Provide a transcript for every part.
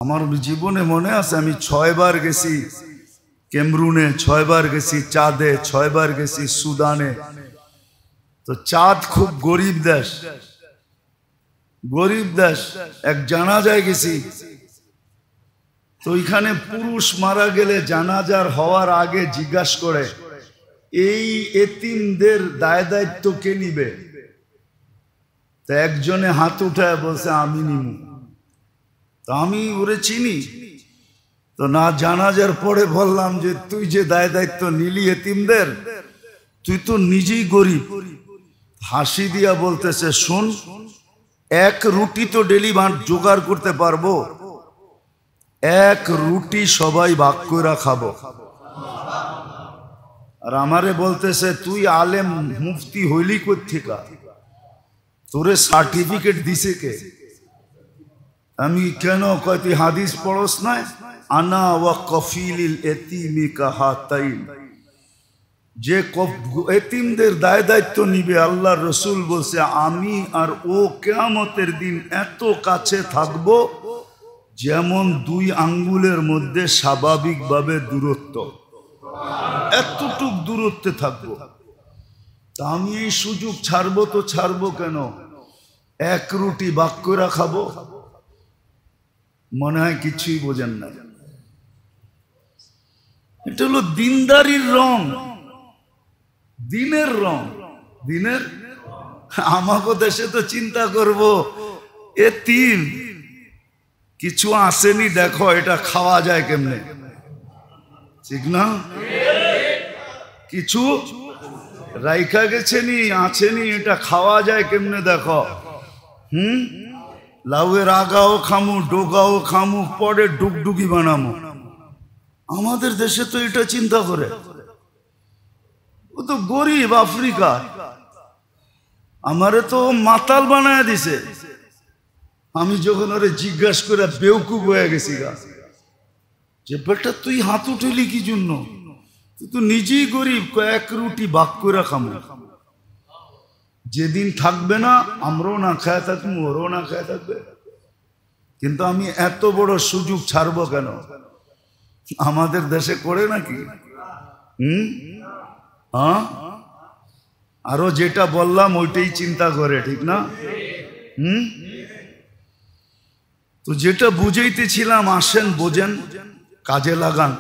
আমার জীবনে মনে আছে আমি 6 বার গেছি ক্যামেরুনে, 6 বার গেছি চাঁদে, 6 বার গেছি সুদানে। তো চাঁদ খুব গরিব দেশ, গরিব দেশ। এক জানাজায় গেছি, তো এখানে পুরুষ মারা গেলে জানাজার হওয়ার আগে জিজ্ঞাসা করে এই এতিমদের দায় দায়িত্ব কে নিবে? তো একজনে হাত উঠায় বলছে আমি নিমু। তো আমি ওরে চিনি, তো না জানাজার পরে বললাম যে তুই যে দায় দায়িত্ব নিলি এতিমদের, তুই তো নিজেই গরিব। হাসি দিয়া বলতেছে শোন, এক রুটি তো ডেলি জোগাড় করতে পারবো, এক রুটি সবাই ভাগ করে খাবো। আর আমারে বলতেছে তুই আলেম মুফতি হইলি কোত্থেকা, তোরে সার্টিফিকেট দিছে কে? আমি কেন কয় তুই হাদিস পড়স না? আনা ওয়া কফিলিল এতিমি কাহাতাইন, যে এতিমদের দায় দায়িত্ব নিবে আল্লাহর রসুল বলছে আমি আর ও কিয়ামতের দিন এত কাছে থাকবো যেমন 2 আঙ্গুলের মধ্যে স্বাভাবিকভাবে দূরত্ব, এতটুক দূরত্বে থাকবো। তা আমি এই সুযোগ ছাড়বো তো ছাড়বো কেন? এক রুটি ভাগ করে খাবো। মনে হয় কিছুই বোঝেন না। এটা হলো দিনদারির রং, দিনের রং, দিনের। আমাকে দেশে তো চিন্তা করব এতিম কিছু আসেনি, দেখো এটা খাওয়া যায় কেমনে, ঠিক না? কিছু রাইখা গেছেনি, আছেনি, এটা খাওয়া যায় কেমনে দেখো। লাউয়ের আগাও খামু, ডোগাও খামু, পরে ডুগডুগি বানামো। আমাদের দেশে তো এটা চিন্তা করে। ও তো গরিব আফ্রিকা, আমারে তো মাতাল বানায় দিছে। আমি যখন ওরে জিজ্ঞাসা করে বেউকুব হয়ে গেছি গা, যে বেটা তুই হাত উঠেলি কি জন্য? তুই তো নিজেই গরিব, কয়েক রুটি ভাগ করে খামো। যেদিন থাকবে না আমরাও না খায় থাকবো, ওরও না খায় থাকবে। কিন্তু আমি এত বড় সুযোগ ছাড়বো কেন? আমাদের দেশে করে নাকি? হ্যাঁ, আরো যেটা বললাম ওইটাই চিন্তা করে, ঠিক না? তো যেটা বুঝাইতেছিলাম, আসেন বোঝেন, কাজে লাগান।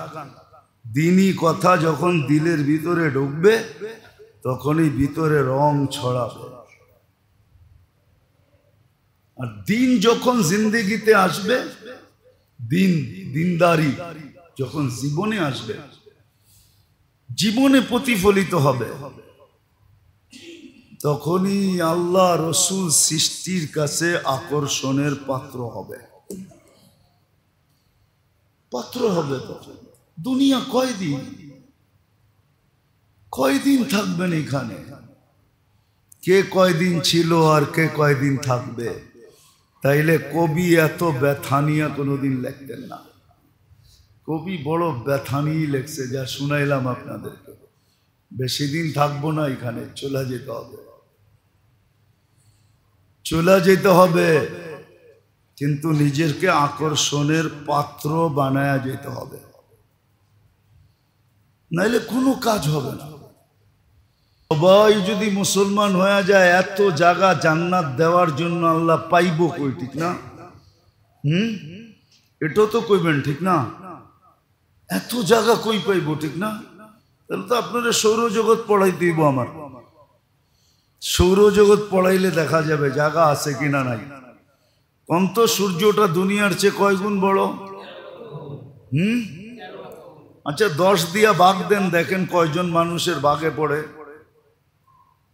দিনই কথা যখন দিলের ভিতরে ঢুকবে তখনই ভিতরে রং ছড়াবে। আর দিন যখন জিন্দেগিতে আসবে, দিনদারি যখন জীবনে আসবে, জীবনে প্রতিফলিত হবে, তখনই আল্লাহ রসুল সৃষ্টির কাছে আকর্ষণের পাত্র হবে, পাত্র হবে। তখন দুনিয়া কয়দিন থাকবেন এখানে? কে কয়দিন ছিল আর কে কয়দিন থাকবে? তাইলে কবি এত ব্যথা নিয়ে কোনোদিন লিখতেন না। কবি বড় ব্যথা নিয়ে লেখছে, যা শুনাইলাম আপনাদেরকে। বেশি দিন থাকবো না এখানে, চলে যেতে হবে, চলে যেতে হবে। কিন্তু নিজেকে আকর্ষণের পাত্র বানায়া যেতে হবে, নাইলে কোনো কাজ হবে না। সবাই যদি মুসলমান হয়ে যায়, এত জায়গা জান্নাত দেওয়ার জন্য আল্লাহ পাইব কই, ঠিক না? এটাও তো কইবেন, ঠিক না? এত জায়গা কই পাইব, ঠিক না? তাহলে তো আপনারা সৌরজগৎ পড়াইতে দিব। আমার সৌরজগৎ পড়াইলে দেখা যাবে জায়গা আছে কিনা নাই। কন্ত সূর্যটা দুনিয়ার চেয়ে কয় গুণ বড়? আচ্ছা 10 দিয়া ভাগ দেন, দেখেন কয়জন মানুষের ভাগে পড়ে।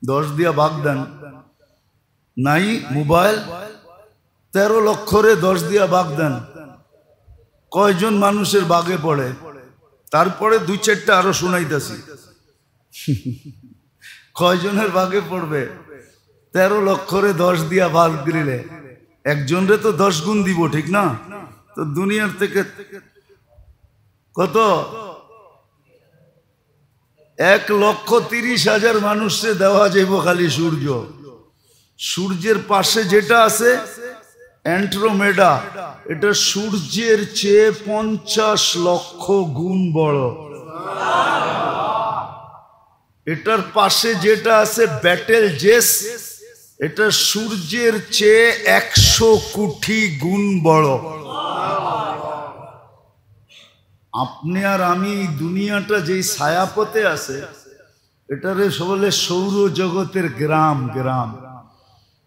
10 দিয়া ভাগ দেন। নাই মোবাইল 13 লক্ষরে 10 দিয়া ভাগ দেন, কয়জন মানুষের ভাগে পড়ে? তারপরে 2-4টা আরো শুনাইতেছি, কয়জনের ভাগে পড়বে? 13 লক্ষরে 10 দিয়া ভাগ দিলে একজনরে তো 10 গুণ দিব, ঠিক না? তো দুনিয়ার থেকে কত? 1,30,000 মানুষে দেওয়া যাইব খালি সূর্য। সূর্যের পাশে যেটা আছে অ্যান্ড্রোমেডা, এটা সূর্যের চেয়ে 50 লক্ষ গুণ বড়। এটার পাশে যেটা আছে ব্যাটেল জেস, এটা সূর্যের চেয়ে 100 কোটি গুণ বড়। আপনি আর আমি দুনিয়াটা যেই ছায়াপথে আছে, এটারে বলে সৌরজগতের গ্রাম। গ্রাম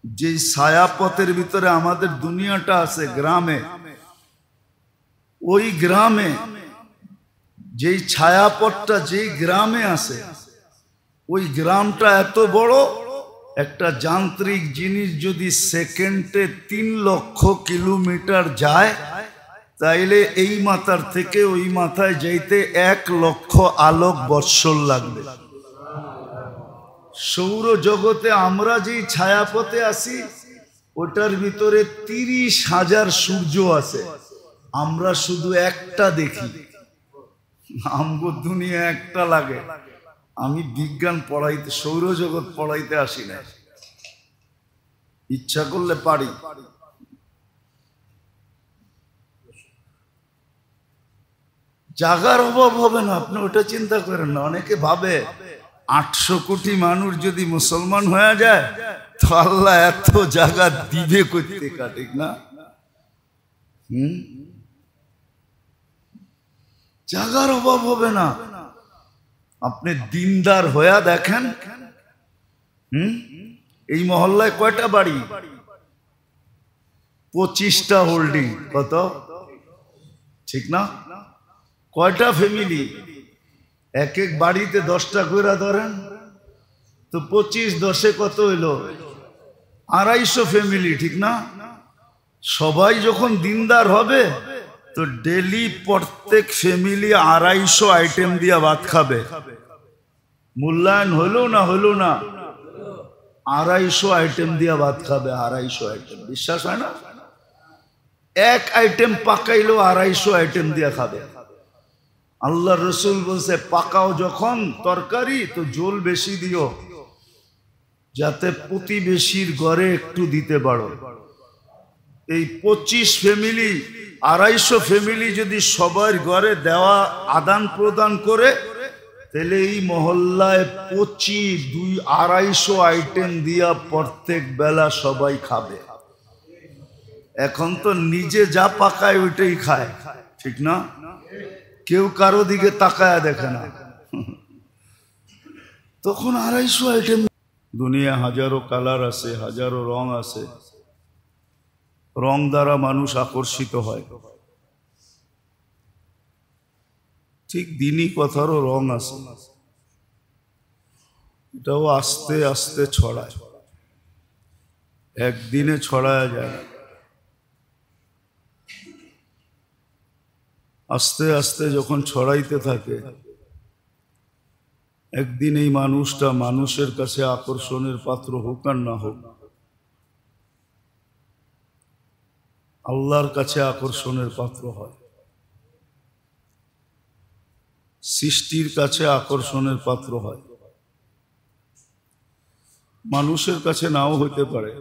যে ছায়াপথের ভিতরে আমাদের দুনিয়াটা আছে গ্রামে, ওই গ্রামে যেই ছায়াপথটা যেই গ্রামে আছে, ওই গ্রামটা এত বড়, একটা যান্ত্রিক জিনিস যদি সেকেন্ডে 3 লক্ষ কিলোমিটার যায়, তাইলে এই মাথার থেকে ওই মাথায় যাইতে 1 লক্ষ আলোক বৎসর লাগবে। সৌরজগতে আমরা যেই ছায়াপথে আছি, ওটার ভিতরে 30,000 সূর্য আছে। আমরা শুধু একটা দেখি, আমগো দুনিয়া একটা লাগে। আমি বিজ্ঞান পড়াইতে, সৌরজগৎ পড়াইতে আসি না, ইচ্ছা করলে পারি। জাগার অভাব হবে না, আপনি ওটা চিন্তা করেন না। অনেকে ভাবে 800 কোটি মানুষ যদি মুসলমান হয়ে যায় তো আল্লাহ এত জায়গা দিবে করতে, ঠিক না? জাগার অভাব হবে না। আপনি দিনদার হয়ে দেখেন, এই মহল্লায় কয়টা বাড়ি? 25টা হোল্ডিং। কত? ঠিক না? কয়টা ফ্যামিলি? এক এক বাড়িতে 10টা করে ধরেন তো 25 10-এ কত হইল? 250 ফ্যামিলি, ঠিক না? সবাই যখন দিনদার হবে তো ডেলি প্রত্যেক ফ্যামিলি 250 আইটেম দিয়ে ভাত খাবে। মূল্যায়ন হলো না? হলো না? 250 আইটেম দিয়ে ভাত খাবে। 250 আইটেম, বিশ্বাস হয় না? এক আইটেম পাকাইলো 250 আইটেম দিয়ে খাবে। আল্লাহ রসুল বলছে, পাকাও যখন তরকারি তো ঝোল বেশি দিও, যাতে প্রতিবেশীর ঘরে একটু দিতে পারো। এই 25 ফ্যামিলি, 250 ফ্যামিলি যদি সবার ঘরে দেওয়া আদান প্রদান করে, তাহলে এই মহল্লায় 250 আইটেম দিয়া প্রত্যেক বেলা সবাই খাবে। এখন তো নিজে যা পাকায় ওইটাই খায়, ঠিক না? কেউ কারো দিকে তাকায় দেখে না। তখন 250 আইটেম। দুনিয়া হাজারো কালার আছে, হাজারো রং আছে। রং দ্বারা মানুষ আকর্ষিত হয়। ঠিক দিনই কথারও রং আছে, এটাও আস্তে আস্তে ছড়ায়, একদিনে ছড়ায় যায়। আস্তে আস্তে যখন ছড়াইতে থাকে, একদিন এই মানুষটা মানুষের কাছে আকর্ষণের পাত্র হোক আর না হোক, আল্লাহর কাছে আকর্ষণের পাত্র হয়, সৃষ্টির কাছে আকর্ষণের পাত্র হয়। মানুষের কাছে নাও হইতে পারে,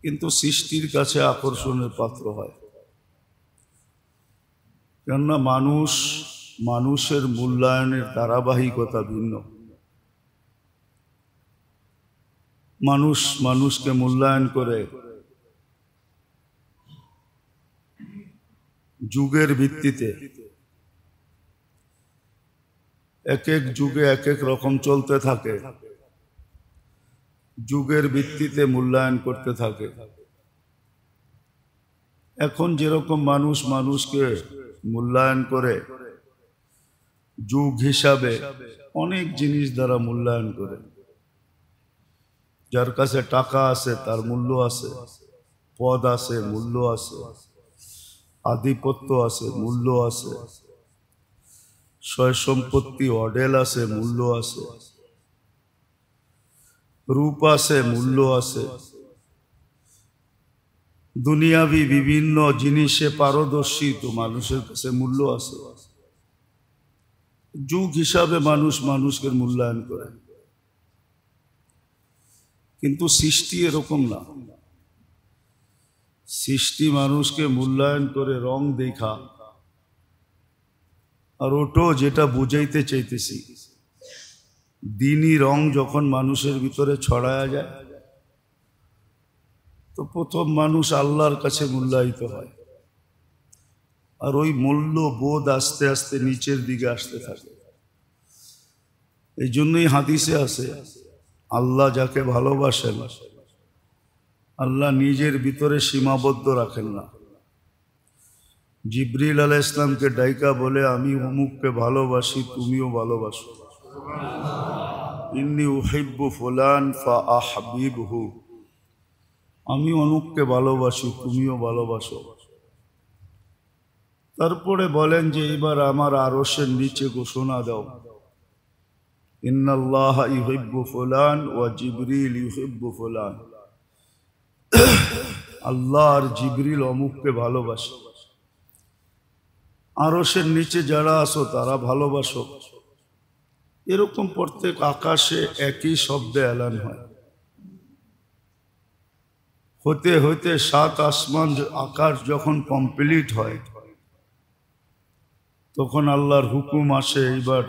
কিন্তু সৃষ্টির কাছে আকর্ষণের পাত্র হয়। কেননা মানুষের মূল্যায়নের ধারাবাহিকতা ভিন্ন। মানুষ মানুষকে মূল্যায়ন করে যুগের ভিত্তিতে। এক এক যুগে এক এক রকম চলতে থাকে, যুগের ভিত্তিতে মূল্যায়ন করতে থাকে। এখন যেরকম মানুষ মানুষকে মূল্যায়ন করে যুগ হিসাবে, অনেক জিনিস দ্বারা মূল্যায়ন করে। যার কাছে টাকা আছে তার মূল্য আছে, পদ আছে মূল্য আছে, আধিপত্য আছে মূল্য আছে, সয় সম্পত্তি অডেল আছে মূল্য আছে, রূপ আছে মূল্য আছে, দুনিয়াবি বিভিন্ন জিনিসে পারদর্শী তো মানুষের কাছে মূল্য আছে। যুগ হিসাবে মানুষ মানুষকে মূল্যায়ন করে। কিন্তু সৃষ্টি এরকম না। সৃষ্টি মানুষকে মূল্যায়ন করে রং দেখা, আর ওটাও যেটা বুঝাইতে চাইতেছি, দিনই রং যখন মানুষের ভিতরে ছড়ায়া যায় তো প্রথম মানুষ আল্লাহর কাছে মূল্যায়িত হয়, আর ওই মূল্য বোধ আস্তে আস্তে নিচের দিকে আসতে থাকে। এই জন্যই হাদিসে আছে, আল্লাহ যাকে ভালোবাসেন আল্লাহ নিজের ভিতরে সীমাবদ্ধ রাখেন না। জিবরিল আলাইহিস সালামকে ডাইকা বলে, আমি অমুককে ভালোবাসি, তুমিও ভালোবাসো। ইন্নী উহিব্বু ফুলান ফাআহবিবহু, আমি অমুককে ভালোবাসি, তুমিও ভালোবাসো। তারপরে বলেন যে এবার আমার আরশের নিচে ঘোষণা দাও, ইন্নাল্লাহা ইউহিব্বু ফুলান ওয়া জিবরিল ইউহিব্বু ফুলান, আল্লাহ আর জিবরিল অমুককে ভালোবাসে। আরশের নিচে যারা আসো তারা ভালোবাসো। এরকম প্রত্যেক আকাশে একই শব্দে এলান হয়। হতে হতে 7 আসমান আকাশ যখন কমপ্লিট হয় তখন আল্লাহর হুকুম আসে, এইবার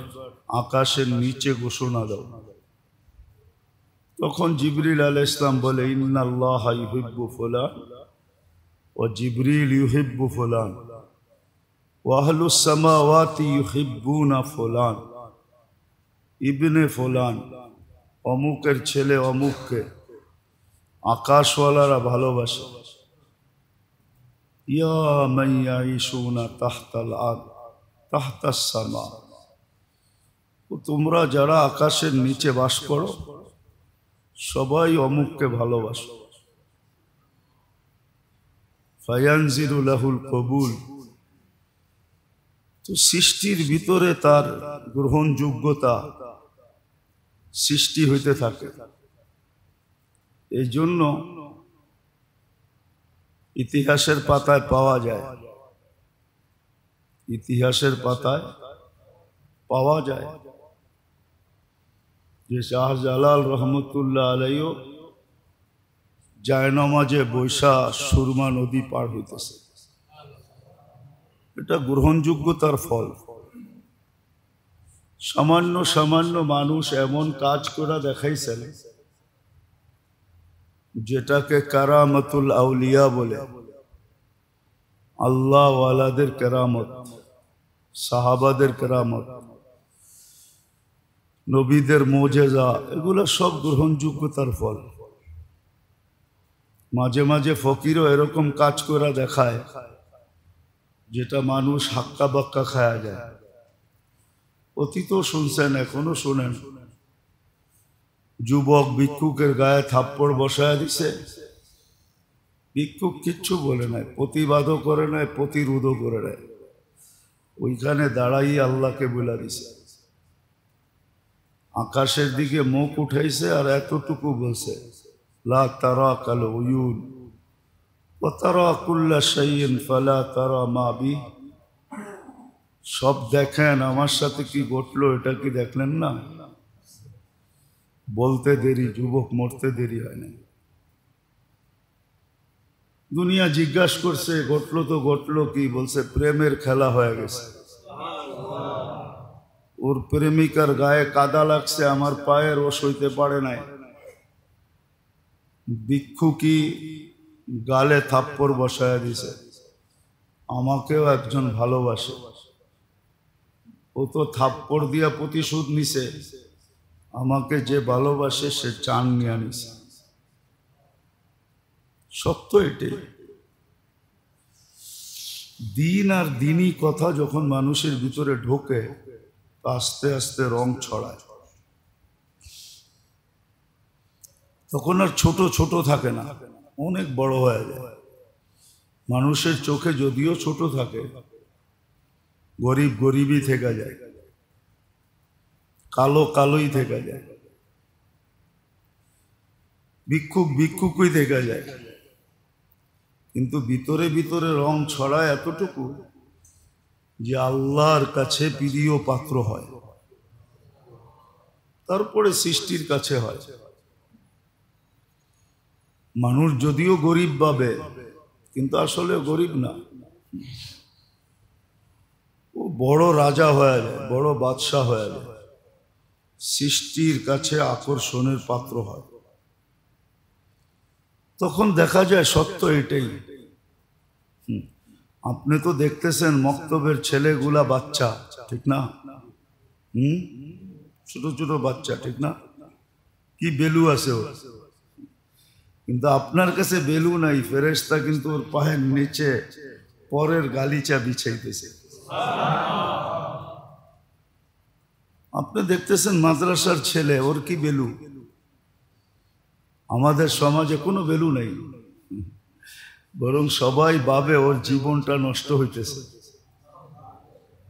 আকাশের নিচে ঘোষণা দাও। তখন জিবরিল আলাইহিস সালাম বলে, ইন্নাল্লাহা ইউহিব্বু ফুলান ওয়া জিবরিল ইউহিব্বু ফুলান ওয়া আহলুস সামাওয়াতি ইউহিব্বুনা ফুলান ইবনে ফুলান, অমুকের ছেলে অমুককে আকাশওয়ালারা ভালোবাসে। ইয়া মান ইয়াইশুনা তাহতাল আরদ তাহতাস সামা, তোমরা যারা আকাশের নিচে বাস করো সবাই অমুককে ভালোবাসো। ফায়ানজিরু লাহুল কবুল, তো সৃষ্টির ভিতরে তার গ্রহণযোগ্যতা সৃষ্টি হইতে থাকে। এই জন্য ইতিহাসের পাতায় পাওয়া যায়, ইতিহাসের পাতায় পাওয়া যায় যে শাহজালাল রহমতুল্লাহ আলাইহিও জায়নামাজে বৈশা সুরমা নদী পার হইতেছে। এটা গ্রহণযোগ্যতার ফল। সামান্য সামান্য মানুষ এমন কাজ করে দেখাইছেন যেটাকে কারামতুল আউলিয়া বলে। আল্লাহ ওয়ালাদের কেরামত, সাহাবাদের কেরামত, নবীদের মোজেজা, এগুলো সব গ্রহণযোগ্যতার ফল। মাঝে মাঝে ফকিরও এরকম কাজ করে দেখায় যেটা মানুষ হাক্কা বাক্কা খায়া যায়। অতীতও শুনছেন, এখনো শুনেন। যুবক ভিক্ষুকের গায়ে থাপ্পড় বসায় দিছে, ভিক্ষুক কিচ্ছু বলে নাই, প্রতিবাদও করে নাই, প্রতিরোধও করে নাই, ওইখানে দাঁড়াই আল্লাহকে বলে দিছে। আকাশের দিকে মুখ উঠাইছে আর এতটুকু বলছে, লা তারা কাল উয়ুন ওয়া তারা কুল্লা শাইইন ফালা তারা মা বি, সব দেখেন, আমার সাথে কি ঘটলো এটা কি দেখলেন না? বলতে দেরি, যুবক মরতে দেরি হয় না। দুনিয়া জিজ্ঞাসা করছে ঘটলো তো ঘটলো কি? বলছে প্রেমের খেলা হয়ে গেছে। ওর প্রেমিকার গায়ে কাদা লাগছে, আমার পায়ের, ও সইতে পারে নাই। ভিক্ষুকী গালে থাপ্পড় বসায় দিছে, আমাকেও একজন ভালোবাসে। ও তো থাপ্পড় দিয়া প্রতিশোধ নিছে, আমাকে যে ভালোবাসে সে চান নিয়ে নিছে। সত্য এটাই। দিন আর দিনই কথা যখন মানুষের ভিতরে ঢোকে আস্তে আস্তে রং ছড়ায়। তখন আর ছোট ছোট থাকে না, অনেক বড় হয়ে যায়। মানুষের চোখে যদিও ছোট থাকে, গরিব গরিবই থেকে যায়, কালো কালোই থেকে যায়, ভিক্ষুক ভিক্ষুকই থেকে যায়। কিন্তু ভিতরে ভিতরে রং ছড়ায় এতটুকু যে আল্লাহর কাছে প্রিয় পাত্র হয়, তারপরে সৃষ্টির কাছে হয়। মানুষ যদিও গরিব ভাবে, কিন্তু আসলে গরিব না। ও বড় রাজা হয়ে যায়, বড় বাদশাহ হয়ে যায়, সৃষ্টির কাছে আকর্ষণের পাত্র হয়। তখন দেখা যায় সত্য এটাই। আপনি তো দেখতেছেন মক্তবের ছেলেগুলা বাচ্চা, ঠিক না? ছোট ছোট বাচ্চা, ঠিক না? কি বেলু আছে ওর, কিন্তু আপনার কাছে বেলু নাই। ফেরেশতা কিন্তু ওর পায়ের নিচে পরের গালিচা বিছাইতেছে। আপনি দেখতেছেন মাদ্রাসার ছেলে, ওর কি বেলু? আমাদের সমাজে কোনো বেলু নেই, বরং সবাই ভাবে ওর জীবনটা নষ্ট হইতেছে।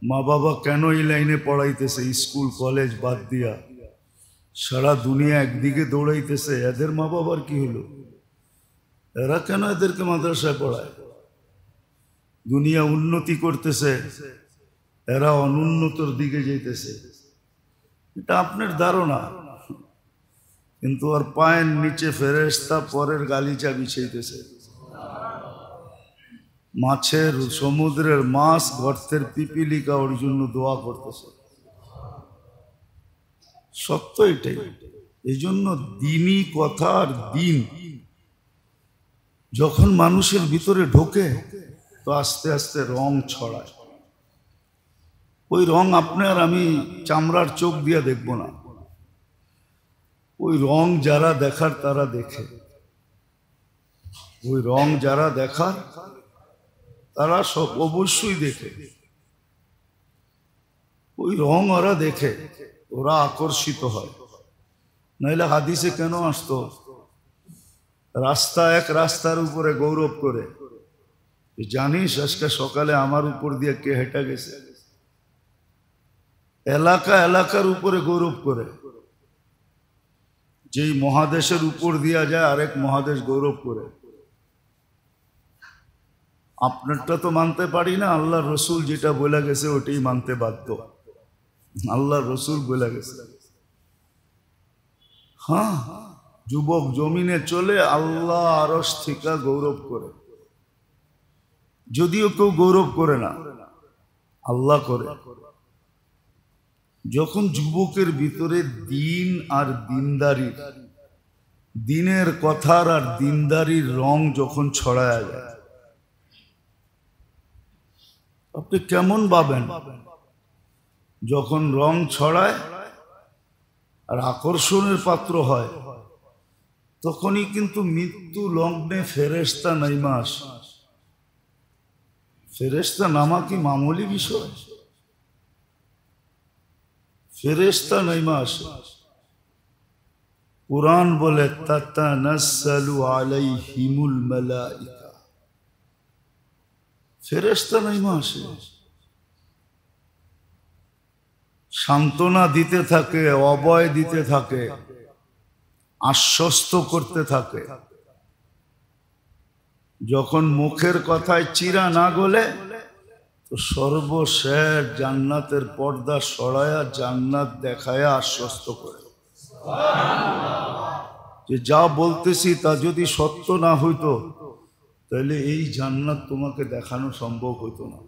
মা বাবা কেন এই লাইনে পড়াইতেছে, স্কুল কলেজ বাদ দিয়া সারা দুনিয়া একদিকে দৌড়াইতেছে, এদের মা বাবার কি হলো? এরা কেন এদেরকে মাদ্রাসায় পড়ায়? দুনিয়া উন্নতি করতেছে, এরা অনুন্নতর দিকে যাইতেছে। এটা আপনার ধারণা, কিন্তু ওর পায়ের নিচে ফেরেশতা পরের গালিচা বিছাইতেছে। মাছের, সমুদ্রের মাছ, গর্তের পিপিলিকা ওর জন্য দোয়া করতেছে। সত্য এটাই। এই জন্য দিনই কথা আর দিন যখন মানুষের ভিতরে ঢোকে তো আস্তে আস্তে রং ছড়ায়। ওই রং আপনি আর আমি চামড়ার চোখ দিয়ে দেখব না, ওই রং যারা দেখার তারা দেখে। ওই রং যারা দেখার তারা সব অবশ্যই দেখে। ওই রং ওরা দেখে, ওরা আকর্ষিত হয়। নাইলে হাদিসে কেন আসতো রাস্তা এক রাস্তার উপরে গৌরব করে, জানিস আজকে সকালে আমার উপর দিয়ে কে হেঁটে গেছে? এলাকা এলাকার উপরে গৌরব করে। যেই মহাদেশের উপর দিয়া যায় আরেক মহাদেশ গৌরব করে। আপনারটা তো মানতে পারি না, আল্লাহ রসুল যেটা বলে গেছে ওটাই মানতে বাধ্য। আল্লাহ রসুল বলে গেছে। হ্যাঁ, যুবক জমিনে চলে, আল্লাহ আরশ থেকে গৌরব করে। যদিও কেউ গৌরব করে না, আল্লাহ করে। যখন যুবকের ভিতরে দিন আর দিনদারির, দিনের কথার আর দিনদারির রং যখন ছড়ায় যায়, আপনি কেমন ভাবেন? যখন রং ছড়ায় আর আকর্ষণের পাত্র হয়, তখনই কিন্তু মৃত্যু লগ্নে ফেরেশতা নাইমা আসে। ফেরেশতা নামা কি মামুলি বিষয়? ফেরেশতা নাইমা আসে। কুরআন বলে তাতানাজ্জালু আলাইহিমুল মালাইকা। ফেরেশতা নাইমা আসে, সান্ত্বনা দিতে থাকে, অভয় দিতে থাকে, আশ্বস্ত করতে থাকে। যখন মুখের কথায় চিরা না গলে, তো সর্বশেষ জান্নাতের পর্দা সরায়া জান্নাত দেখায়া আশ্বস্ত করে যে যা বলতেছি তা যদি সত্য না হইতো তাহলে এই জান্নাত তোমাকে দেখানো সম্ভব হইতো না।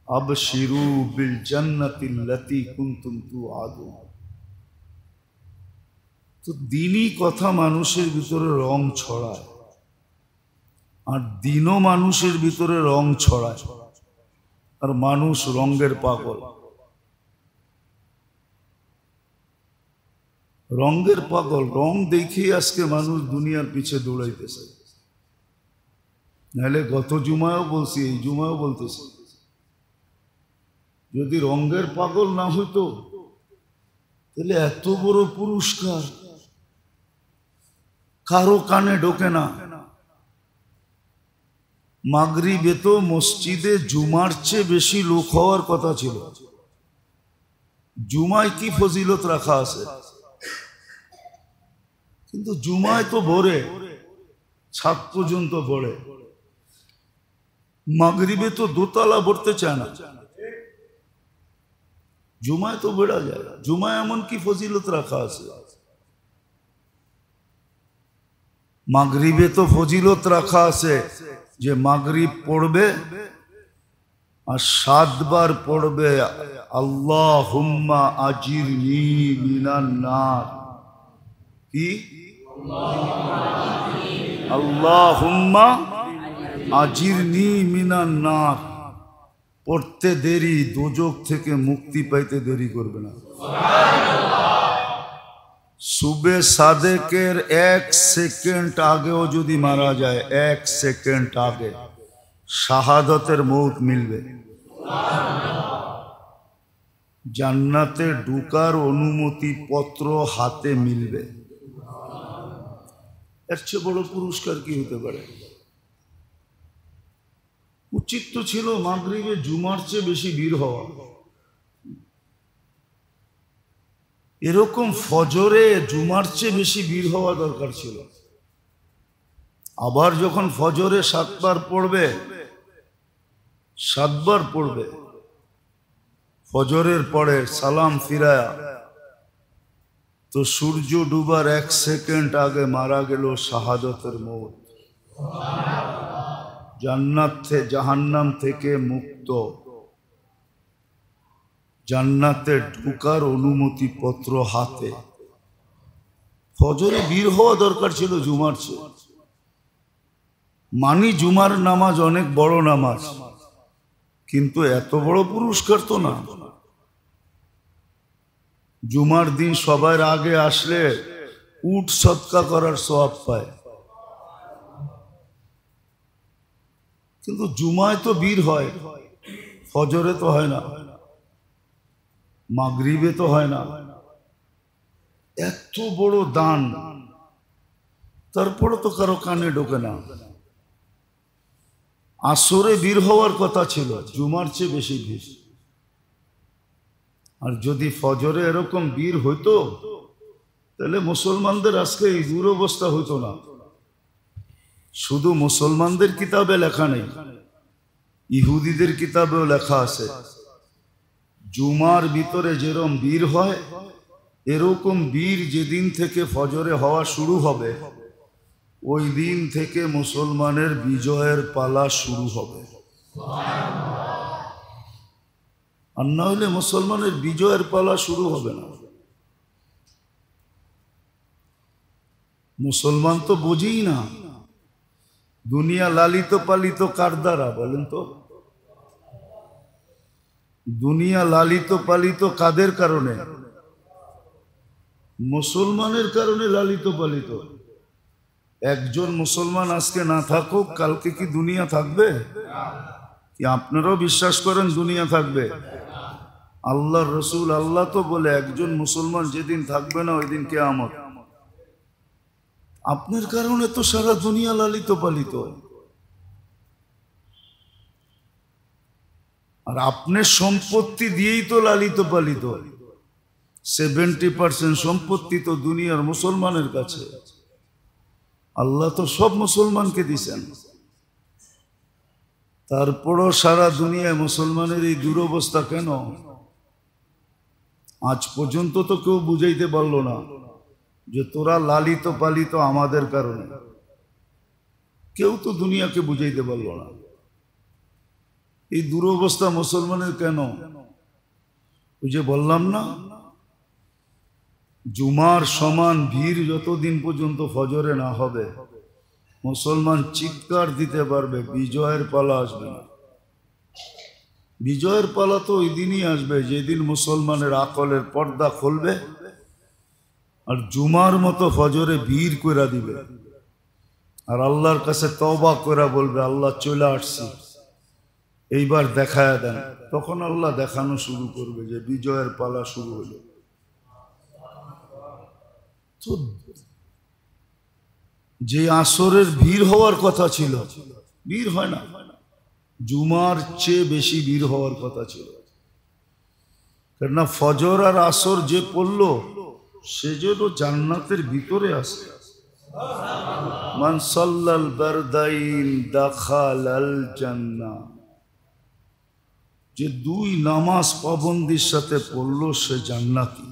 আবশিরু বিল জান্নাতিল্লাতী কুনতুম তুআদুন। তো দিনই কথা মানুষের ভিতরে রং ছড়ায়, আর দিনও মানুষের ভিতরে রং ছড়ায়, আর মানুষ রঙের পাগল। রঙের পাগল, রং দেখে আজকে মানুষ দুনিয়ার পিছে দৌড়াইতেছে। নাহলে গত জুমায়ও বলছি, এই জুমায়ও বলতেছি, যদি রঙের পাগল না হইতো তাহলে এত বড় পুরস্কার কারো কানে ঢোকে না। মাগরিবে তো মসজিদে জুমার চেয়ে বেশি লোক হওয়ার কথা ছিল। জুমায় কি ফজিলত রাখা আছে, কিন্তু জুমায় তো ভরে, ছাদ পর্যন্ত ভরে। মাগরিবে তো দোতলা ভরতে চায় না, জুমায় তো বেড়া যায়। জুমায় এমন কি ফজিলত রাখা আছে? মাগরিবে তো ফজিলত রাখা আছে যে মাগরিব পড়বে আর 7 বার পড়বে আল্লাহুম্মা আজিরনি মিনান নার। কি? আল্লাহুম্মা আজিরনি মিনান নার। পড়তে দেরি দোজখ থেকে মুক্তি পাইতে দেরি করবে না। সুবে সাদেকের 1 সেকেন্ড আগেও যদি মারা যায়, 1 সেকেন্ড আগে শাহাদতের মৌত মিলবে। জান্নাতে ঢুকার অনুমতি পত্র হাতে মিলবে। এর চেয়ে বড় পুরস্কার কি হতে পারে? উচিত তো ছিল মাগরিবে জুমার চেয়ে বেশি ভিড় হওয়া। এরকম ফজরে জুমার চেয়ে বেশি ভিড় হওয়া দরকার ছিল। আবার যখন ফজরে 7 বার পড়বে, 7 বার পড়বে, ফজরের পরে সালাম ফিরায়া, তো সূর্য ডুবার 1 সেকেন্ড আগে মারা গেল শাহাদতের মৌত। জাহান্নাম থেকে মুক্ত, জান্নাতে ঢুকার অনুমতি পত্র হাতে। ফজরে ভিড় হওয়া দরকার ছিল জুমার চেয়ে। মানি জুমার নামাজ অনেক বড় নামাজ, কিন্তু এত বড় পুরস্কার তো না। জুমার দিন সবার আগে আসলে উট সদকা করার সওয়াব পায়, কিন্তু জুমায় তো ভিড় হয়, ফজরে তো হয় না, মাগরিবে তো হয় না। এত বড় দান, তারপরে তো কারো কানে ঢোকে না। আসরে ভিড় হওয়ার কথা ছিল, জুমার চেয়ে বেশি ভিড়। আর যদি ফজরে এরকম ভিড় হইতো, তাহলে মুসলমানদের আজকে এই দুরবস্থা হইতো না। শুধু মুসলমানদের কিতাবে লেখা নেই, ইহুদিদের কিতাবেও লেখা আছে, জুমার ভিতরে যেরকম ভিড় হয়, এরকম ভিড় যেদিন থেকে ফজরে হওয়া শুরু হবে, ওই দিন থেকে মুসলমানের বিজয়ের পালা শুরু হবে। আর না হলে মুসলমানের বিজয়ের পালা শুরু হবে না। মুসলমান তো বোঝেই না দুনিয়া লালিত পালিত কার দ্বারা, বলেন তো? দুনিয়া লালিত পালিত কাদের কারণে? মুসলমানের কারণে লালিত পালিত। একজন মুসলমান আজকে না থাকুক, কালকে কি দুনিয়া থাকবে? কি আপনারাও বিশ্বাস করেন দুনিয়া থাকবে? আল্লাহর রসুল, আল্লাহ তো বলে একজন মুসলমান যেদিন থাকবে না ওই দিন কিয়ামত। আপনার কারণে তো সারা দুনিয়া লালিত পালিত। আর আপনার সম্পত্তি দিয়েই তো লালিত পালিত। 70% সম্পত্তি তো দুনিয়ার মুসলমানের কাছে। আল্লাহ তো সব মুসলমানকে দিছেন, তারপরও সারা দুনিয়ায় মুসলমানের এই দুরবস্থা কেন? আজ পর্যন্ত তো কেউ বুঝাইতে পারলো না যে তোরা লালিত পালিত আমাদের কারণে। কেউ তো দুনিয়াকে বুঝাইতে পারলো না এই দুরবস্থা মুসলমানের কেন। ওই যে বললাম না, জুমার সমান ভিড় যতদিন পর্যন্ত ফজরে না হবে, মুসলমান চিৎকার দিতে পারবে, বিজয়ের পালা আসবে না। বিজয়ের পালা তো ওই দিনই আসবে যেদিন মুসলমানের আকলের পর্দা খুলবে আর জুমার মতো ফজরে ভিড় করে দিবে, আর আল্লাহর কাছে তওবা করে বলবে, আল্লাহ চলে আসছি, এইবার দেখায় দেন। তখন আল্লাহ দেখানো শুরু করবে যে বিজয়ের পালা শুরু হলো। তো যে আসরের ভিড় হওয়ার কথা ছিল, ভিড় হয় না। জুমার চেয়ে বেশি ভিড় হওয়ার কথা ছিল, কেননা ফজর আর আসর যে পড়লো সে যেন জান্নাতের ভিতরে আসে। মান সাল্লাল বারদাইন দাখালাল জান্নাহ, যে 2 নামাজ পাবন্দির সাথে পড়লো সে জান্নাতি।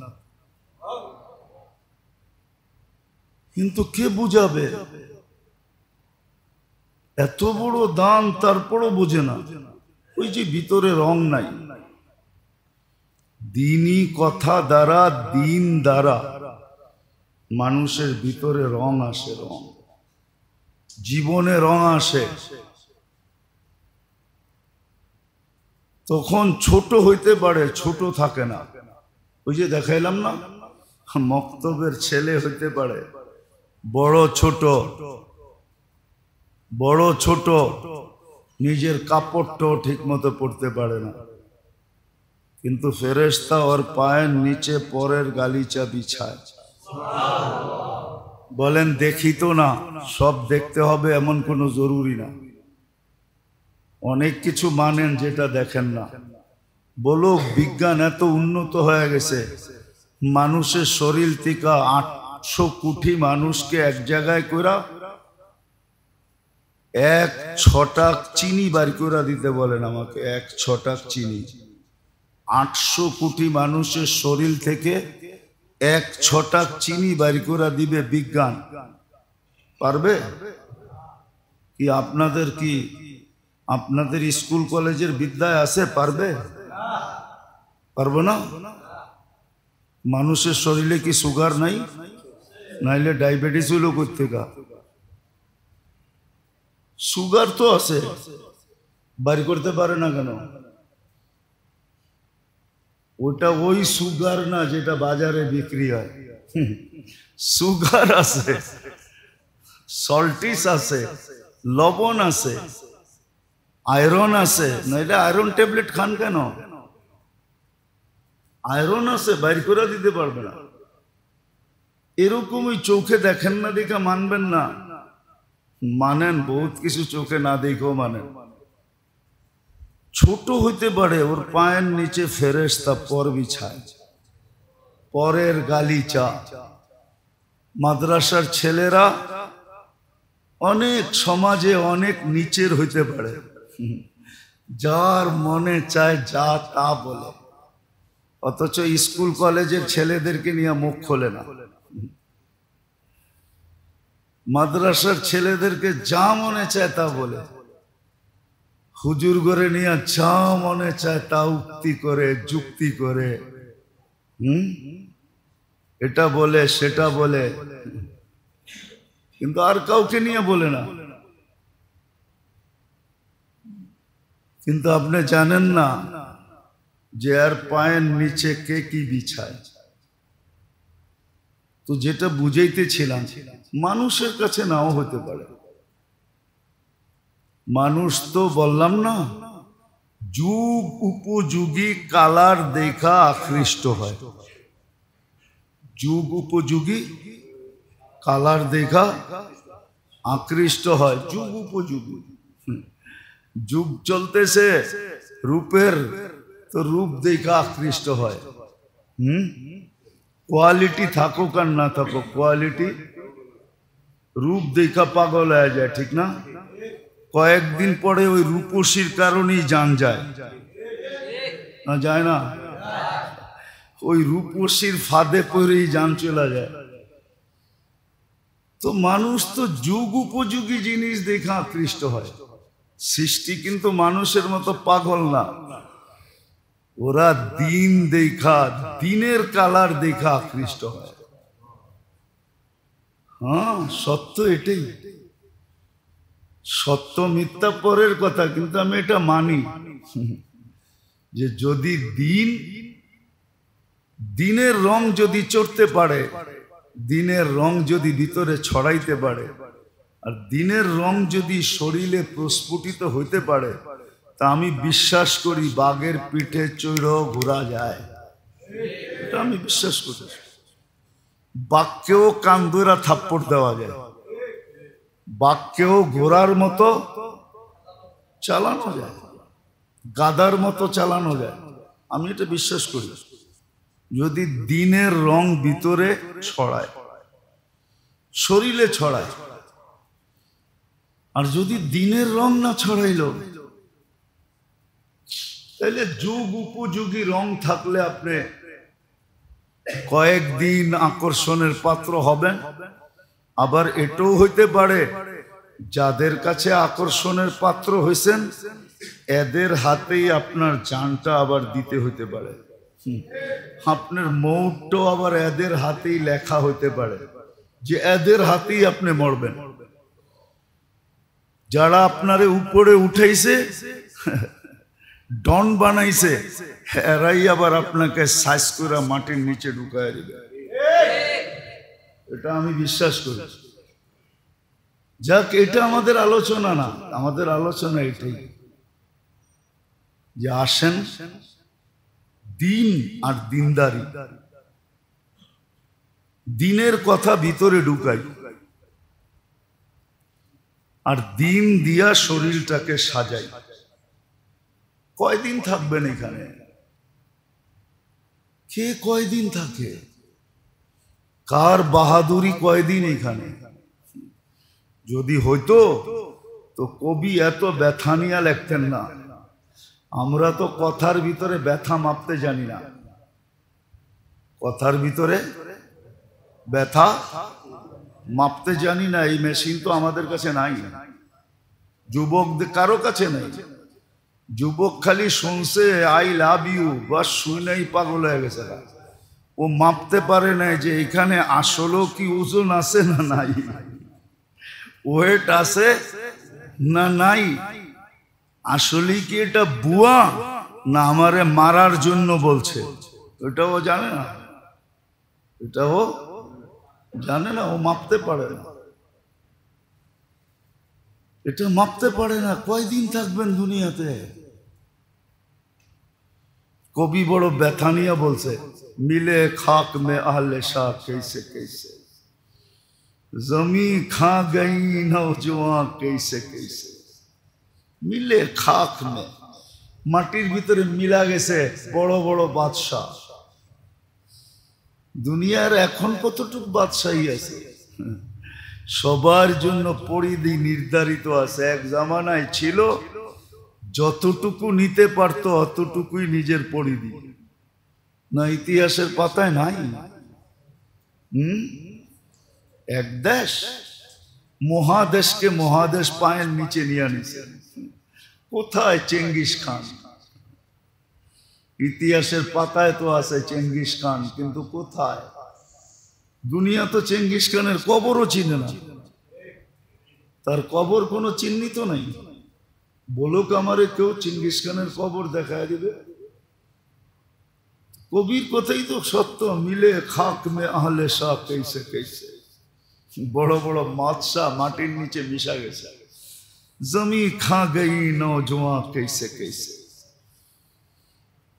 কিন্তু কে বুঝাবে? এত বড় দান তারপরও বোঝে না, ওই যে ভিতরে রং নাই। দিনই কথা দ্বারা, দিন দ্বারা মানুষের ভিতরে রং আসে, রং, জীবনে রং আসে। তখন ছোট হইতে পারে, ছোট থাকে না। ওই যে দেখাইলাম না, মক্তবের ছেলে হইতে পারে বড় ছোট, বড় ছোট, নিজের কাপড়টাও ঠিক মতো পড়তে পারে না, কিন্তু ফেরেশতা ওর পায়ের নিচে পরের গালিচা বিছায়। বলেন দেখি তো না, সব দেখতে হবে এমন কোনো জরুরি না। অনেক কিছু মানেন যেটা দেখেন না। বলো বিজ্ঞান এত উন্নত হয়ে গেছে, মানুষের শরীর থেকে 800 কোটি মানুষকে এক জায়গায় কইরা 1 ছটাক চিনি বাড়ি করে দিতে বলেন আমাকে, 1 ছটাক চিনি। 800 কোটি মানুষের শরীর থেকে 1 ছটাক চিনি বাড়ি করে দিবে বিজ্ঞান, পারবে কি? আপনাদের স্কুল কলেজের বিদ্যায় আছে? পারবে? পারবো না। মানুষের শরীরে কি সুগার নাই? নাইলে ডায়াবেটিস হইলো কই থেকে? সুগার তো আছে, বাড়ি করতে পারে না কেন? ওটা ওই সুগার না যেটা বাজারে বিক্রি হয়। সুগার আছে, সল্টিস আছে, লবণ আছে, আয়রন আছে। নাইলে আয়রন ট্যাবলেট খান কেন? আয়রন আছে, বাইর করে দিতে পারবে না। এরকমই চোখে দেখেন না দেখা মানবেন না, মানেন বহুত কিছু চোখে না দেখেও মানেন। ছোট হইতে পারে, ওর পায়ের নিচে ফেরেশতা পর বিছায়, পরের গালিচা। মাদ্রাসার ছেলেরা অনেক সমাজে অনেক নিচের হইতে পারে, যার মনে চায় যা তা বলে, অথচ স্কুল কলেজের ছেলেদেরকে নিয়ে মুখ খোলে না। মাদ্রাসার ছেলেদেরকে যা মনে চায় তা বলে, হুজুর করে নিয়ে যা মনে চায় তা উক্তি করে, যুক্তি করে, এটা বলে সেটা বলে, কিন্তু আর কাউকে নিয়ে বলে না। কিন্তু আপনি জানেন না যে আর পায়ের নিচে কে কি বিছায়। তো যেটা বুঝাইতেছিলাম, মানুষের কাছে নাও হতে পারে। মানুষ তো বললাম না, যুগ উপযোগী কালার দেখা আকৃষ্ট হয়। যুগ উপযোগী কালার দেখা আকৃষ্ট হয়, যুগ উপযোগী। যুগ চলতেছে রূপের, তো রূপ দেখা আকৃষ্ট হয়। কোয়ালিটি থাকুক আর না থাকুক, কোয়ালিটি রূপ দেখা পাগল হয়ে যায়, ঠিক না? কয়েকদিন পরে ওই রূপসীর কারণেই জান যায় না, যায় না? ওই রূপসীর ফাঁদে পড়েই জান চলে যায়। তো মানুষ তো যুগ উপযোগী জিনিস দেখা আকৃষ্ট হয়। সৃষ্টি কিন্তু মানুষের মতো পাগল না, ওরা দিন দেখা, দিনের কালার দেখা আকৃষ্ট হয়। হ্যাঁ, সত্য এটাই। সত্য মিথ্যা পরের কথা, কিন্তু আমি এটা মানি যে যদি দিনের রং যদি চড়তে পারে, দিনের রং যদি ভিতরে ছড়াইতে পারে, আর দিনের রং যদি শরীরে প্রস্ফুটিত হইতে পারে, তা আমি বিশ্বাস করি বাঘের পিঠে চড়ে ঘোরা যায়। এটা আমি বিশ্বাস করি। বাঘকেও কান ধরে থাপ্পড় দেওয়া যায়, বাঘকেও ঘোড়ার মতো চালানো যায়, গাদার মতো চালানো যায়। আমি এটা বিশ্বাস করি, যদি দিনের রং ভিতরে ছড়ায়, শরীরে ছড়ায়। আর যদি দিনের রং না ছড়াইল, তাহলে যুগ উপযোগী রং থাকলে আপনি কয়েকদিন আকর্ষণের পাত্র হবেন। আবার এটাও হইতে পারে যাদের কাছে আকর্ষণের পাত্র হয়েছেন এদের হাতেই আপনার জানটা আবার দিতে হতে পারে, আপনার মৌটও আবার এদের হাতেই লেখা হতে পারে যে এদের হাতেই আপনি মরবেন। যারা আপনারে উপরে উঠাইছে ডন বানাইছে এরাই আবার আপনাকে সাইজ করে মাটির নিচে ঢুকায় দিবে, এটা আমি বিশ্বাস করি। যাক, এটা আমাদের আলোচনা না, আমাদের আলোচনা এটাই যে আসেন দিন আর দিনদারি, দিনের কথা ভিতরে ঢুকাই আর দিন দিয়া শরীরটাকে সাজাই। কয়দিন থাকবেন এখানে? কে কয়দিন থাকে? কার বাহাদুরি কয়দিন এখানে? যদি হইতো তো কবি এত ব্যথা নিয়ে লিখতেন না। আমরা তো কথার ভিতরে ব্যথা মাপতে জানি না, কথার ভিতরে ব্যথা মাপতে জানি না। এই মেশিন তো আমাদের কাছে নাই, যুবকদের কারো কাছে নাই। যুবক খালি শুনছে আই লাভ ইউ, বাস শুনেই পাগল হয়ে গেছে। ও মাপতে পারে না যে এখানে আসলেও কি ওজন আছে না নাই, ওয়েট আছে না নাই, আসলে কি এটা বুয়া না আমারে মারার জন্য বলছে, এটাও জানে না, এটাও জানে না। ও মাপতে পারে না, এটা মাপতে পারে না। কয়দিন থাকবেন দুনিয়াতে? কবি বড় ব্যথা নিয়ে বলছে, মিলে খাক মে আহলে শাহ कैसे कैसे, जमी खा गई नौजवान कैसे कैसे, মিলে খাক মে, মাটির ভিতরে মিলা গেছে বড় বড় বাদশাহ। দুনিয়ার এখন কতটুকু বাদশাহী আছে? সবার জন্য পরিধি নির্ধারিত আছে। এক জামানায় ছিল যতটুকু নিতে পারতো অতটুকুই নিজের পরিধি, না ইতিহাসের পাতায় নাই? এক দেশ মহাদেশকে মহাদেশ পায়ের নিচে নিয়ে আনিছে। কোথায় চেঙ্গিস খান? ইতিহাসের পাতায় তো আছে চেঙ্গিস খান, কিন্তু কোথায়? দুনিয়া তো চেঙ্গিস খানের কবরও চিনে না, তার কবর কোনো চিহ্নিত নাই। বলুক আমারে কেউ চেঙ্গিস খানের কবর দেখায় দিবে। কবির কথাই তো সত্য, মিলে খাক মে আহলে শাহ कैसे कैसे, বড় বড় বাদশাহ মাটির নিচে মিশা গেছে। জমি খা গই নওজওয়ান कैसे कैसे,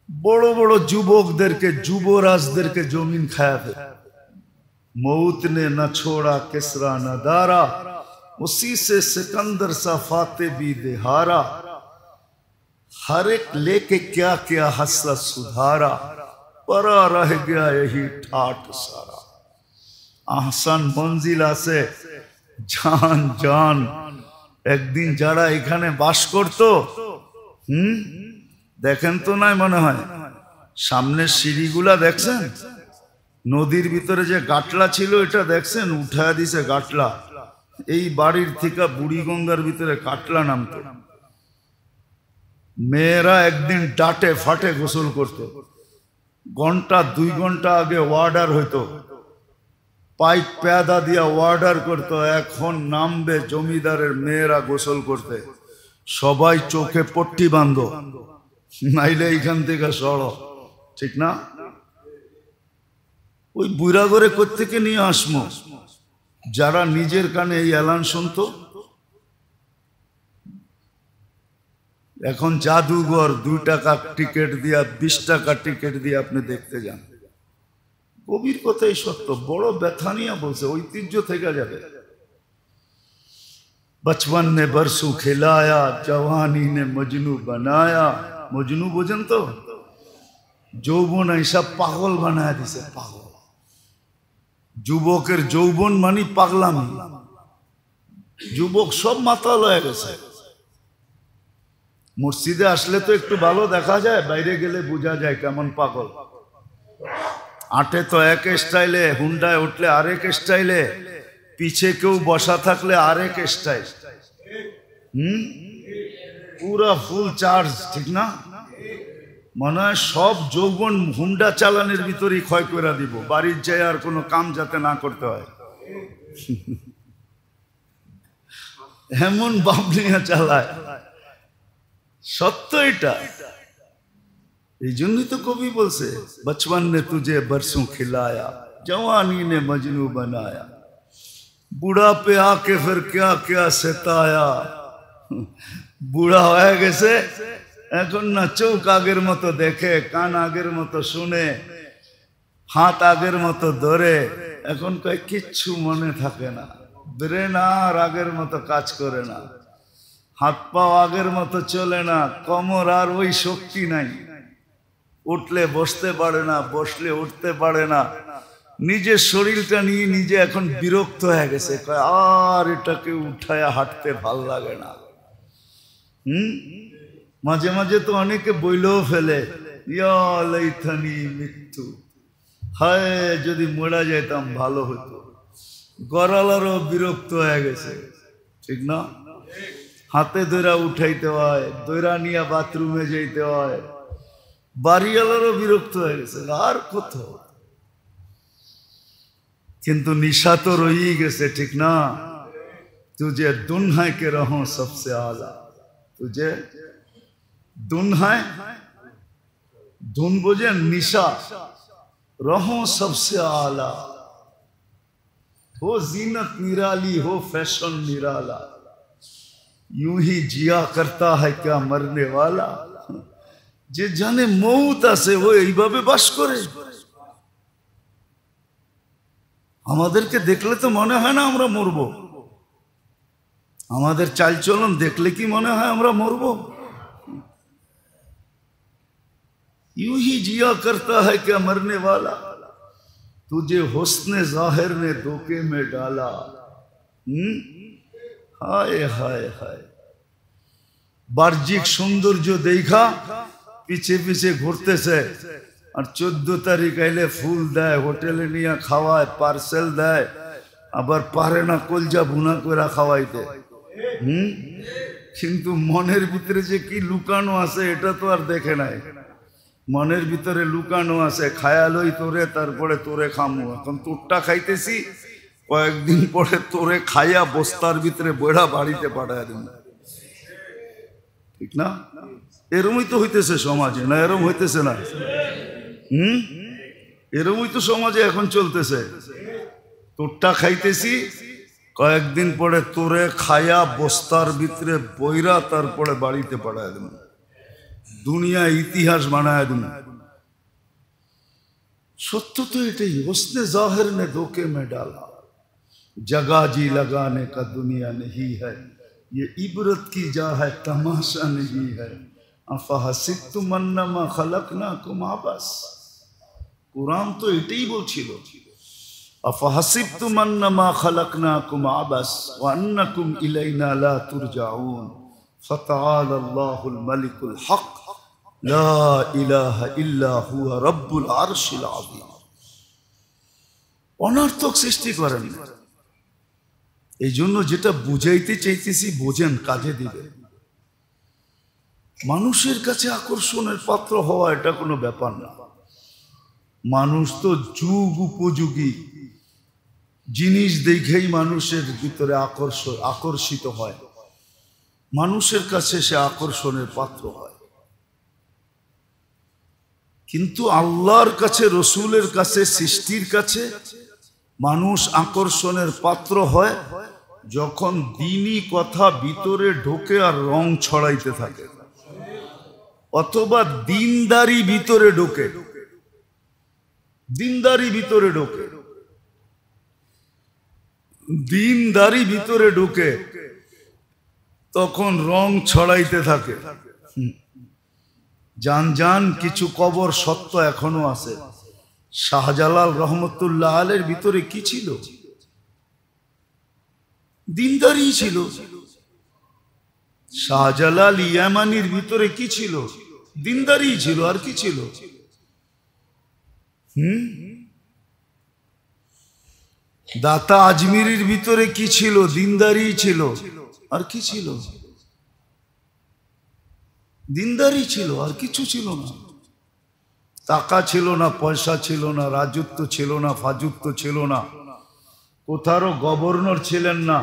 বড় বড় যুবকদেরকে যুবরাজদেরকে জমিন খায়া ফেলে। मौत ने न छोड़ा किसरा न दारा, उसी से सिकंदर सा फाते भी दिहारा, हर एक लेके क्या क्या हसरत सुधारा, परा रह गया यही ठाठ सारा। आहसान मंजिल আছে জান জান। একদিন যারা এখানে বাস করতো দেখেন তো নাই মনে হয় সামনের সিঁড়িগুলা দেখছেন? নদীর ভিতরে যে গাটলা ছিল এটা দেখছেন? উঠায় দিছে গাটলা। এই বাড়ির থেকে বুড়িগঙ্গার ভিতরে কাটলা নামতো। মেয়েরা একদিন ডাটে ফাটে গোসল করতো। ঘন্টা 2 ঘন্টা আগে ওয়ার্ডার হইতো, পাইপ পেয়াদা দিয়া ওয়ার্ডার করতো। এখন নামবে জমিদারের মেয়েরা গোসল করতে, সবাই চোখে পট্টি বাঁধো, নাইলে এইখান থেকে সরো, ঠিক না? ওই বুড়া ঘরে কোত্থেকে নিয়ে আসমো যারা নিজের কানে এই এলান শুনতো? এখন জাদুঘর 2 টাকা টিকিট দিয়া 20 টাকা টিকিট দিয়ে আপনি দেখতে যান। কবির কথাই সত্য, বড় ব্যথা নিয়ে বলছে, ঐতিহ্য থেকে যাবে। बचपन ने बरसू खिलाया, जवानी ने मजनू बनाया। मजनू বোঝেন তো? যৌবন এইসব পাগল বানায় দিছে, পাগল। যুবকের যৌবন মানে পাগলামি। যুবক সব মাতাল হয়ে গেছে। মসজিদে আসলে তো একটু ভালো দেখা যায়, বাইরে গেলে বোঝা যায় কেমন পাগল। আটে তো এক স্টাইলে, হুন্ডায় উঠলে আরেক স্টাইলে, পিছে কেউ বসা থাকলে আরেক স্টাইল। পুরা ফুল চার্জ, ঠিক না? মনে হয় সব যৌবন হুন্ডা চালানের ভিতরেই ক্ষয় করে দিব, বাড়ির যায় আর কোনো কাম যাতে না করতে হয়, এমন বাপ নিয়ে চালায়। সত্য এটা। এই জন্যই তো কবি বলছে, বচপন ने तुझे बरसों खिलाया, जवानी ने मजनू बनाया, बुढ़ा पे आके फिर क्या क्या सताया। বুড়া হয়ে গেছে এখন, না চোখ আগের মতো দেখে, কান আগের মতো শুনে, হাত আগের মতো ধরে, এখন কয় কিচ্ছু মনে থাকে না, ব্রেন আর আগের মতো কাজ করে না, হাত পাও আগের মতো চলে না, কোমর আর ওই শক্তি নাই, উঠলে বসতে পারে না, বসলে উঠতে পারে না, নিজের শরীরটা নিয়ে নিজে এখন বিরক্ত হয়ে গেছে, কয় আর এটাকে উঠায় হাঁটতে ভাল লাগে না। মাঝে মাঝে তো অনেকে বইলেও ফেলে, ইয়া লাইতানি মৃত্যু, হায় যদি মরা যেতাম ভালো হতো। গড়ালারও বিরক্ত হয়ে গেছে, ঠিক না? হাতে দৈরা উঠাইতে হয়, দৈরা নিয়ে বাথরুমে যাইতে হয়, বাড়িওয়ালারও বিরক্ত হয়ে গেছে, আর কত। কিন্তু নিশা তো রয়েই গেছে, ঠিক না? তুঝে দুনহায় কে রহো সবসে আলা, तुझे धुन है, धुन बोझे निशा, रहो सबसे आला, हो जीनत निराली, हो फैशन निराला, यूं ही जिया करता है क्या मरने वाला। जे जाने मौत आसे वो এইভাবে বাস করে। আমাদেরকে দেখলে তো মনে হয় না আমরা মরবো, আমাদের চালচলন দেখলে কি মনে হয় আমরা মরব? यूं ही जिया करता है क्या मरने वाला, तुझे हुस्ने जाहिर ने धोखे में डाला। हाय हाय हाय, বাহ্যিক সৌন্দর্য দেখা পিছে পিছে ঘুরতেছে, আর 14 তারিখ আইলে ফুল দেয়, হোটেলে নিয়ে খাওয়ায়, পার্সেল দেয়, আবার পারে না কলজা ভুনা করে খাওয়াইতে। কিন্তু মনের ভিতরে যে কি লুকানো আছে এটা তো আর দেখে নাই। মনের ভিতরে লুকানো আছে, খায়ালই তোরে, তারপরে তোরে খামু। এখন তোরটা খাইতেছি, কয়েকদিন পরে তোরে খাইয়া বস্তার ভিতরে বইড়া বাড়িতে পাঠায় দেন, ঠিক না? এরমই তো হইতেছে সমাজে, না এরম হইতেছে না? এরমই তো সমাজে এখন চলতেছে। তোরটা খাইতেছি, কয়েকদিন পরে তোরে খায়া বস্তার ভিতরে বইরা তারপরে বাড়িতে পাঠায় দেন, দুনিয়া ইতিহাস বানায় দেন। সত্য তো এটাই, হোসনে জাহির ने धोखे में डाला, जगह जी लगाने का दुनिया नहीं है, ये इबरत की जा है तमाशा नहीं है, अफहसिबतुम अन्नमा खलकनाकुम आबस। कुरान तो এটাই বলছিল, अफहसिबतुम अन्नमा खलकनाकुम आबस व अन्नकुम इलैना ला तुरजाऊन, फतआला अल्लाहुल मलिकुल हक, ला इलाहा इल्ला हुवा रब्बुल आरशिल आज़ीम। অনর্থক সৃষ্টি করেন। এই জন্য যেটা বুঝাইতে চাইতেছি বোঝেন, কাজে দিবে। মানুষের কাছে আকর্ষণের পাত্র হওয়া এটা কোনো ব্যাপার না। মানুষ তো যুগ উপযোগী জিনিস দেখেই মানুষের ভিতরে আকর্ষিত হয়, মানুষের কাছে সে আকর্ষণের পাত্র হয়। কিন্তু আল্লাহর কাছে, রসুলের কাছে, সৃষ্টির কাছে মানুষ আকর্ষণের পাত্র হয় যখন দ্বীনি কথা ভিতরে ঢোকে আর রং ছড়াইতে থাকে, অথবা দিনদারি ভিতরে ঢোকে, দিনদারি ভিতরে ঢোকে, দিনদারি ভিতরে ঢোকে, তখন রং ছড়াইতে থাকে। জান জান কিছু কবর সত্য এখনো আছে। শাহজালাল রহমতুল্লাহ আলের ভিতরে কি ছিল? দিনদারি ছিল। শাহজালাল ইয়ামানির ভিতরে কি ছিল? দিনদারি ছিল। আর কি ছিল? দাতা আজমিরির ভিতরে কি ছিল? দিনদারি ছিল। আর কি ছিল? দিনদারি ছিল, আর কিছু ছিল না। টাকা ছিল না, পয়সা ছিল না, রাজত্ব ছিল না, ফাজুত্ব ছিল না, কোথারও গভর্নর ছিলেন না,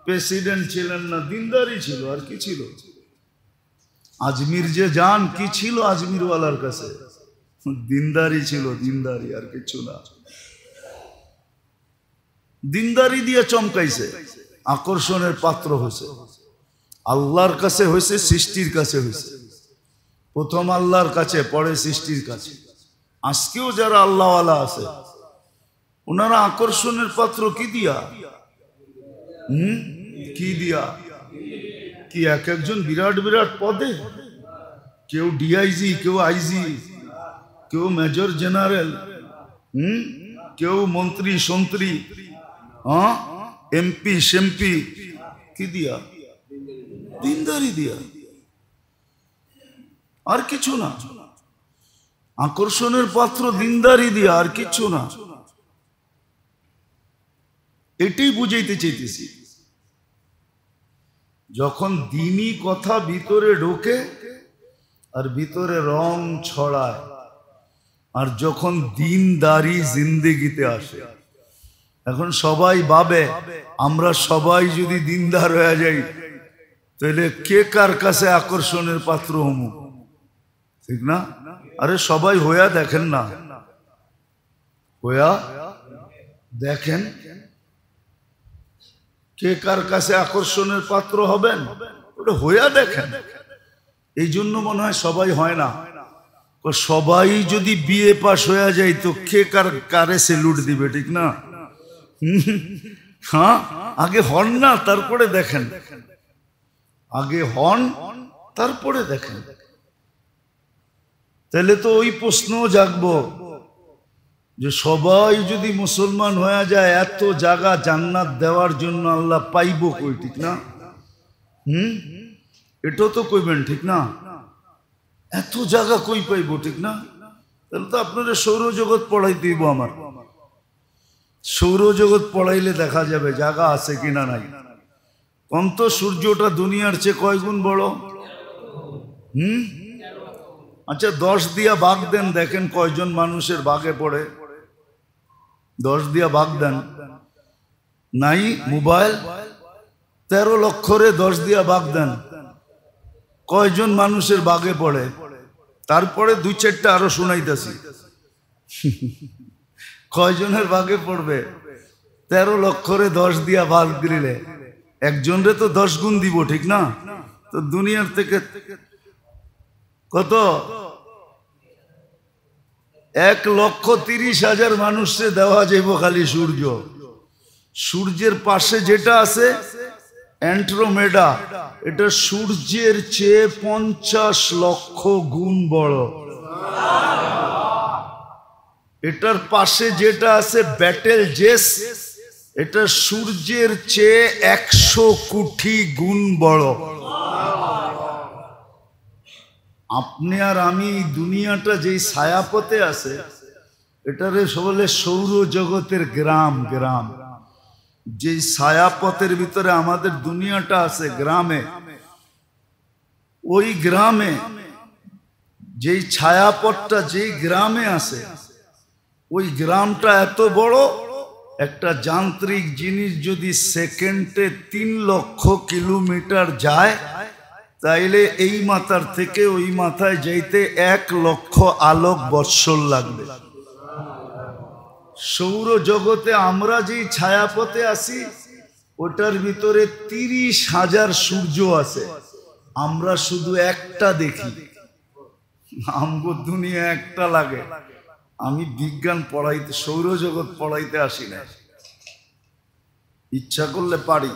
প্রেসিডেন্ট ছিলেন না, দিনদারি ছিল, আর কি ছিল? আজমির যে যান, কি ছিল আজমিরওয়ালার কাছে? দিনদারি ছিল, দিনদারি, আর কিছু না। দিনদারি দিয়ে চমকাইছে, আকর্ষণের পাত্র হয়েছে। আল্লাহর কাছে হয়েছে, সৃষ্টির কাছে হয়েছে। প্রথম আল্লাহর কাছে, পরে সৃষ্টির কাছে। আজকেও যারা আল্লাহওয়ালা আছে, ওনারা আকর্ষণের পাত্র কি দিয়া? কি দিয়া? কি এক একজন বিরাট বিরাট পদে, কেউ ডিআইজি, কেউ আইজি, কেউ মেজর জেনারেল, কেউ মন্ত্রী সন্ত্রী, এমপি সেমপি, কি দিয়া? দিনদারি দিয়া, আর কিছু না। আকর্ষণের পাত্র দিনদারি দিয়া, আর কিছু না। এটাই বুঝাইতে চাইতেছি। যখন দিনই কথা ভিতরে ঢোকে আর ভিতরে রং ছড়ায়, আর যখন দিনদারি জিন্দেগিতে আসে, এখন সবাই ভাবে আমরা সবাই যদি দিনদার হয়ে যাই, তাহলে কে কার কাছে আকর্ষণের পাত্র হমু? ঠিক না? আরে সবাই হইয়া দেখেন না, হইয়া দেখেন কে কার কাছে আকর্ষণের পাত্র হবেন, ওটা হইয়া দেখেন। এই জন্য মনে হয় সবাই হয় না। সবাই যদি বিয়ে পাস হয়ে যায়, তো কে কার কারে সেলুট দিবে? ঠিক না? হ্যাঁ, আগে হন না, তারপরে দেখেন। আগে হন, তারপরে দেখেন। তাহলে তো ওই প্রশ্ন জাগবো যে সবাই যদি মুসলমান হয়ে যায়, এত জায়গা জান্নাত দেওয়ার জন্য আল্লাহ পাইব কই? ঠিক না? এটাও তো কইবেন, ঠিক না? এত জায়গা কই পাইব? ঠিক না? তাহলে তো আপনারা সৌরজগৎ পড়াই দিব। আমার সৌরজগৎ পড়াইলে দেখা যাবে জায়গা আছে কিনা নাই। অন্ত সূর্যটা দুনিয়ার চেয়ে কয় গুণ বড়? আচ্ছা, 10 দিয়া ভাগ দেন, দেখেন কয়জন মানুষের ভাগে পড়ে। 10 দিয়া ভাগ দেন। নাই মোবাইল, 13 লক্ষরে 10 দিয়া ভাগ দেন, কয়জন মানুষের ভাগে পড়ে? তারপরে 2-4টা আরো শুনাইতেছি, কয়জনের ভাগে পড়বে? 13 লক্ষরে 10 দিয়া ভাগ দিলে একজনরে তো 10 গুণ দিব, ঠিক না? তো দুনিয়ার থেকে কত? 1,30,000 মানুষকে দেওয়া যাইব খালি সূর্য। সূর্যের পাশে যেটা আছে অ্যান্ড্রোমেডা, এটা সূর্যের চেয়ে 50 লক্ষ গুণ বড়। এটার পাশে যেটা আছে ব্যাটেল জেস, এটা সূর্যের চেয়ে 100 কোটি গুণ বড়। আপনি আর আমি দুনিয়াটা যেই ছায়াপথে আছে, এটারে বলে সৌরজগতের গ্রাম। গ্রাম যেই ছায়াপথের ভিতরে আমাদের দুনিয়াটা আছে, গ্রামে, ওই গ্রামে যেই ছায়াপথটা যেই গ্রামে আছে, ওই গ্রামটা এত বড়, একটা যান্ত্রিক জিনিস যদি সেকেন্ডে 3 লক্ষ কিলোমিটার যায়, তাইলে এই মাথার থেকে ওই মাথায় যাইতে 1 লক্ষ আলোক বৎসর লাগবে। সৌরজগতে আমরা যেই ছায়াপথে আছি, ওটার ভিতরে 30,000 সূর্য আছে। আমরা শুধু একটা দেখি, আমগো দুনিয়া একটা লাগে। আমি বিজ্ঞান পড়াইতে, সৌরজগৎ পড়াইতে আসি না, ইচ্ছা করলে পারি।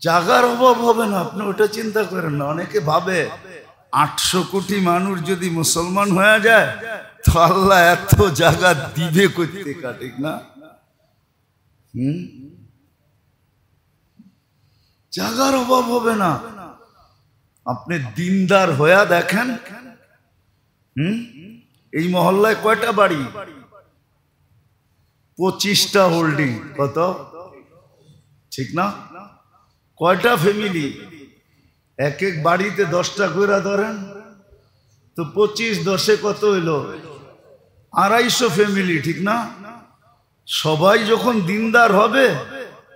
জাগার অভাব হবে না, আপনি ওটা চিন্তা করেন না। অনেকে ভাবে 800 কোটি মানুষ যদি মুসলমান হয়ে যায়, তো আল্লাহ এত জায়গা দিবে করতে, ঠিক না? জাগার অভাব হবে না। আপনি দিনদার হয়ে দেখেন, এই মহল্লায় কয়টা বাড়ি? 25টা হোল্ডিং। কত? ঠিক না? কয়টা ফ্যামিলি? এক এক বাড়িতে 10টা করে ধরেন তো 25 10-এ কত হইলো? 250 ফ্যামিলি, ঠিক না? সবাই যখন দিনদার হবে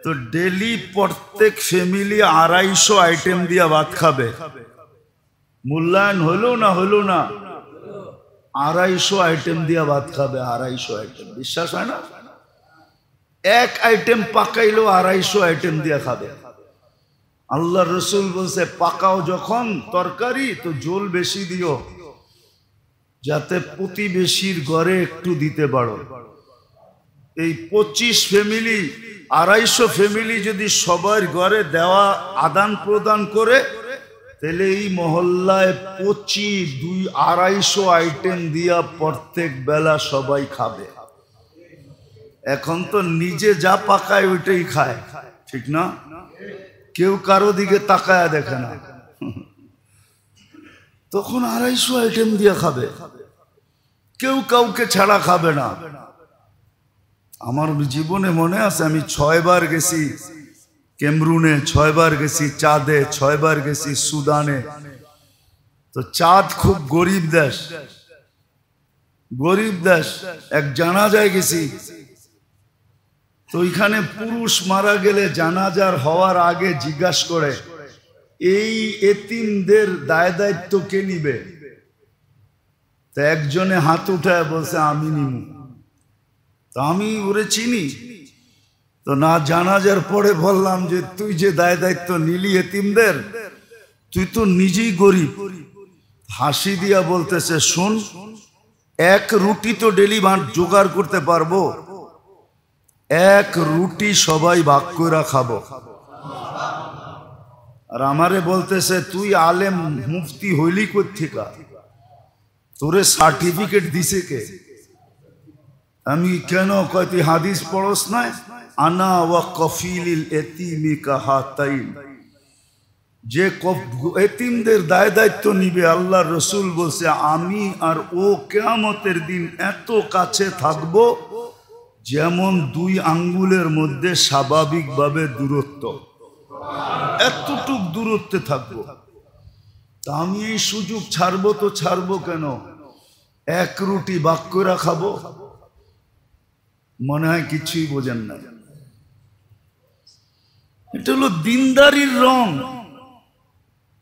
তো ডেলি প্রত্যেক ফ্যামিলি 250 আইটেম দিয়ে ভাত খাবে। মূল্যায়ন হলো না হলো না? 250 আইটেম দিয়ে ভাত খাবে। 250 আইটেম, বিশ্বাস হয় না? এক আইটেম পাকাইলো 250 আইটেম দিয়ে খাবে। আল্লাহ রসুল বলছে পাকাও যখন তরকারি তো ঝোল বেশি দিও, যাতে প্রতিবেশীর ঘরে একটু দিতে পারো। এই 25 ফ্যামিলি 250 ফ্যামিলি যদি সবার ঘরে দেওয়া আদান প্রদান করে, তাহলে এই মহল্লায় 250 আইটেম দিয়া প্রত্যেক বেলা সবাই খাবে। এখন তো নিজে যা পাকায় ওইটাই খায়, ঠিক না? কেউ কারো দিকে তাকায় দেখে না। তখন 250 আইটেম দিয়ে খাবে, কেউ কাউকে ছাড়া খাবে না। আমার জীবনে মনে আছে, আমি 6 বার গেছি ক্যামরুনে, 6 বার গেছি চাঁদে, 6 বার গেছি সুদানে। তো চাঁদ খুব গরিব দেশ, গরিব দেশ। এক জানাজায় গেছি, তো ওইখানে পুরুষ মারা গেলে জানাজার হওয়ার আগে জিজ্ঞাসা করে এই এতিমদের দায় দায়িত্ব কে নিবে? তো একজনে হাত উঠায় বলছে আমি নিব। তো আমি ওরে চিনি, তো না জানাজার পরে বললাম যে তুই যে দায় দায়িত্ব নিলি এতিমদের, তুই তো নিজেই গরিব। হাসি দিয়া বলতেছে শোন, এক রুটি তো ডেলি জোগাড় করতে পারবো, এক রুটি সবাই ভাগ করে খাবো। আর আমারে বলতেছে তুই আলেম মুফতি হইলি কোত্থেকা, তোরে সার্টিফিকেট দিছে কে? আমি কেন কয় তুই হাদিস পড়স না? আনা ওয়া কফিলিল এতিমি কাহাতাইন, যে এতিমদের দায় দায়িত্ব নিবে, আল্লাহ রসুল বলছে আমি আর ও কিয়ামতের দিন এত কাছে থাকবো যেমন 2 আঙ্গুলের মধ্যে স্বাভাবিকভাবে দূরত্ব, এতটুক দূরত্বে থাকবো। তা আমি এই সুযোগ ছাড়বো তো ছাড়বো কেন? এক রুটি ভাগ করে খাবো। মনে হয় কিছুই বোঝেন না। এটা হলো দিনদারির রং,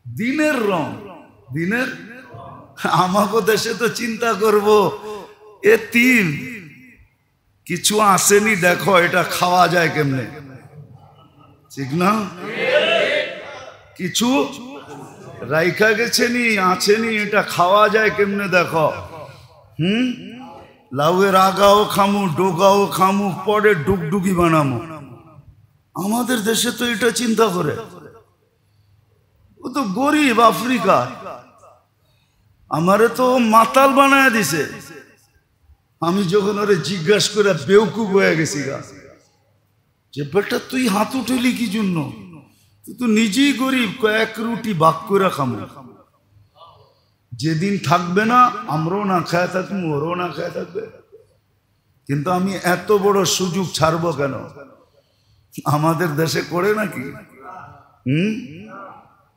দিনের রং, দিনের। আমাকে দেশে তো চিন্তা করব এতিম কিছু আসেনি, দেখো এটা খাওয়া যায় কেমনে, ঠিক না? কিছু রাইখা গেছেনি, আছেনি, এটা খাওয়া যায় কেমনে দেখো। লাউয়ের আগাও খামু, ডোগাও খামু, পরে ডুগডুগি বানামো। আমাদের দেশে তো এটা চিন্তা করে। ও তো গরিব আফ্রিকা, আমারে তো মাতাল বানায় দিছে। আমি যখন ওরে জিজ্ঞাসা করে বেউকুব হয়ে গেছি গা, যে বেটা তুই হাত উঠেলি কি জন্য? তুই তো নিজেই গরিব, কয়েক রুটি ভাগ করে খামু। যেদিন থাকবে না আমরাও না খায় থাকবো, ওরও না খায় থাকবে। কিন্তু আমি এত বড় সুযোগ ছাড়বো কেন? আমাদের দেশে করে নাকি?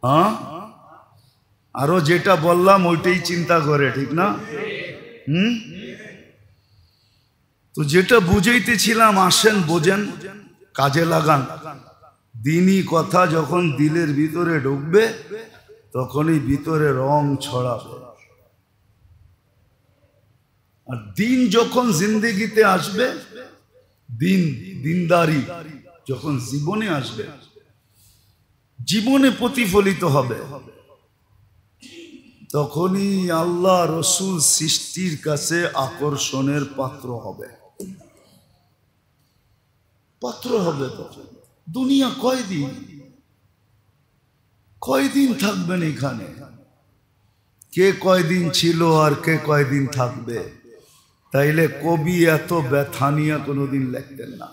হ্যাঁ, আরো যেটা বললাম ওইটাই চিন্তা করে, ঠিক না? তো যেটা বুঝাইতেছিলাম, আসেন বোঝেন, কাজে লাগান। দিনই কথা যখন দিলের ভিতরে ঢুকবে তখনই ভিতরে রং ছড়াবে। আর দিন যখন জিন্দেগিতে আসবে, দিনদারি যখন জীবনে আসবে, জীবনে প্রতিফলিত হবে, তখনই আল্লাহ রসুল সৃষ্টির কাছে আকর্ষণের পাত্র হবে। পাত্র হবে। তখন দুনিয়া কয়দিন থাকবেন এখানে? কে কয়দিন ছিল আর কে কয়দিন থাকবে? তাইলে কবি এত ব্যথা নিয়ে কোনোদিন লিখতেন না।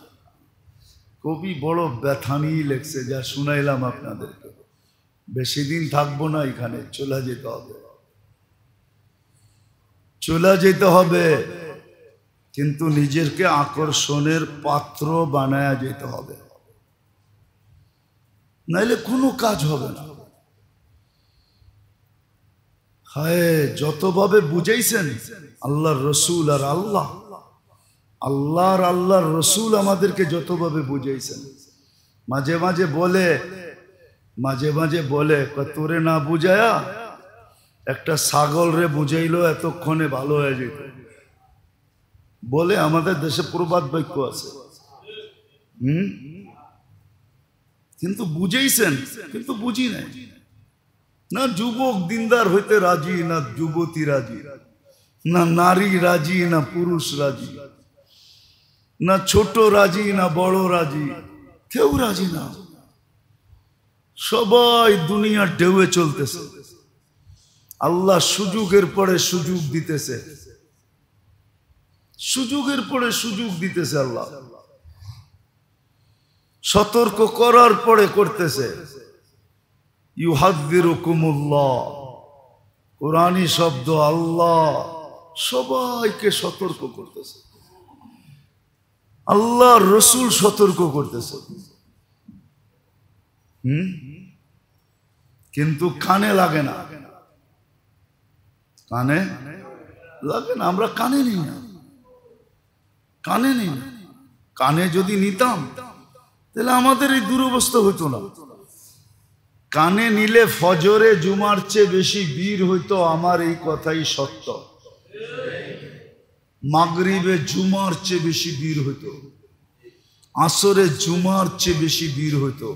কবি বড় ব্যথা নিয়ে লেখছে, যা শুনাইলাম আপনাদেরকে। বেশি দিন থাকবো না এখানে, চলে যেতে হবে, চলে যেতে হবে। কিন্তু নিজেকে আকর্ষণের পাত্র বানায়া যেতে হবে। নাইলে কোনো কাজ হবে না। হায় যতভাবে বুঝাইছেন আল্লাহর রসুল আর আল্লাহর রসুল আমাদেরকে যতভাবে বুঝাইছেন। মাঝে মাঝে বলে তোরে না বুঝায়া একটা ছাগল রে বুঝাইলো এতক্ষণে ভালো হয়ে যেত বলে আমাদের দেশে প্রবাদ বাক্য আছে। কিন্তু বুঝাইছেন, কিন্তু বুঝি নাই। না যুবক দিনদার হইতে রাজি, না যুবতী রাজি, না নারী রাজি, না পুরুষ রাজি, না ছোট রাজি, না বড় রাজি, কেউ রাজি না। সবাই দুনিয়ার ঢেউয়ে চলতেছে। আল্লাহ সুযোগের পরে সুযোগ দিতেছে, সুযোগের পরে সুযোগ দিতেছে। আল্লাহ সতর্ক করার পরে করতেছে। ইউহাযযিরুকুমুল্লাহ, কোরআনী শব্দ। আল্লাহ সবাইকে সতর্ক করতেছে, আল্লাহ রসুল সতর্ক করতেছে। কিন্তু কানে লাগে না, কানে লাগে না। আমরা কানে নিই না, কানে নিই না। কানে যদি নিতাম তাহলে আমাদের এই দুরবস্থা হইতো না। কানে নিলে ফজরে জুমার চেয়ে বেশি ভিড় হইতো, আমার এই কথাই সত্য। মাগরিবে জুমার চেয়ে বেশি ভিড় হইতো, আসরে জুমার চেয়ে বেশি ভিড় হইতো,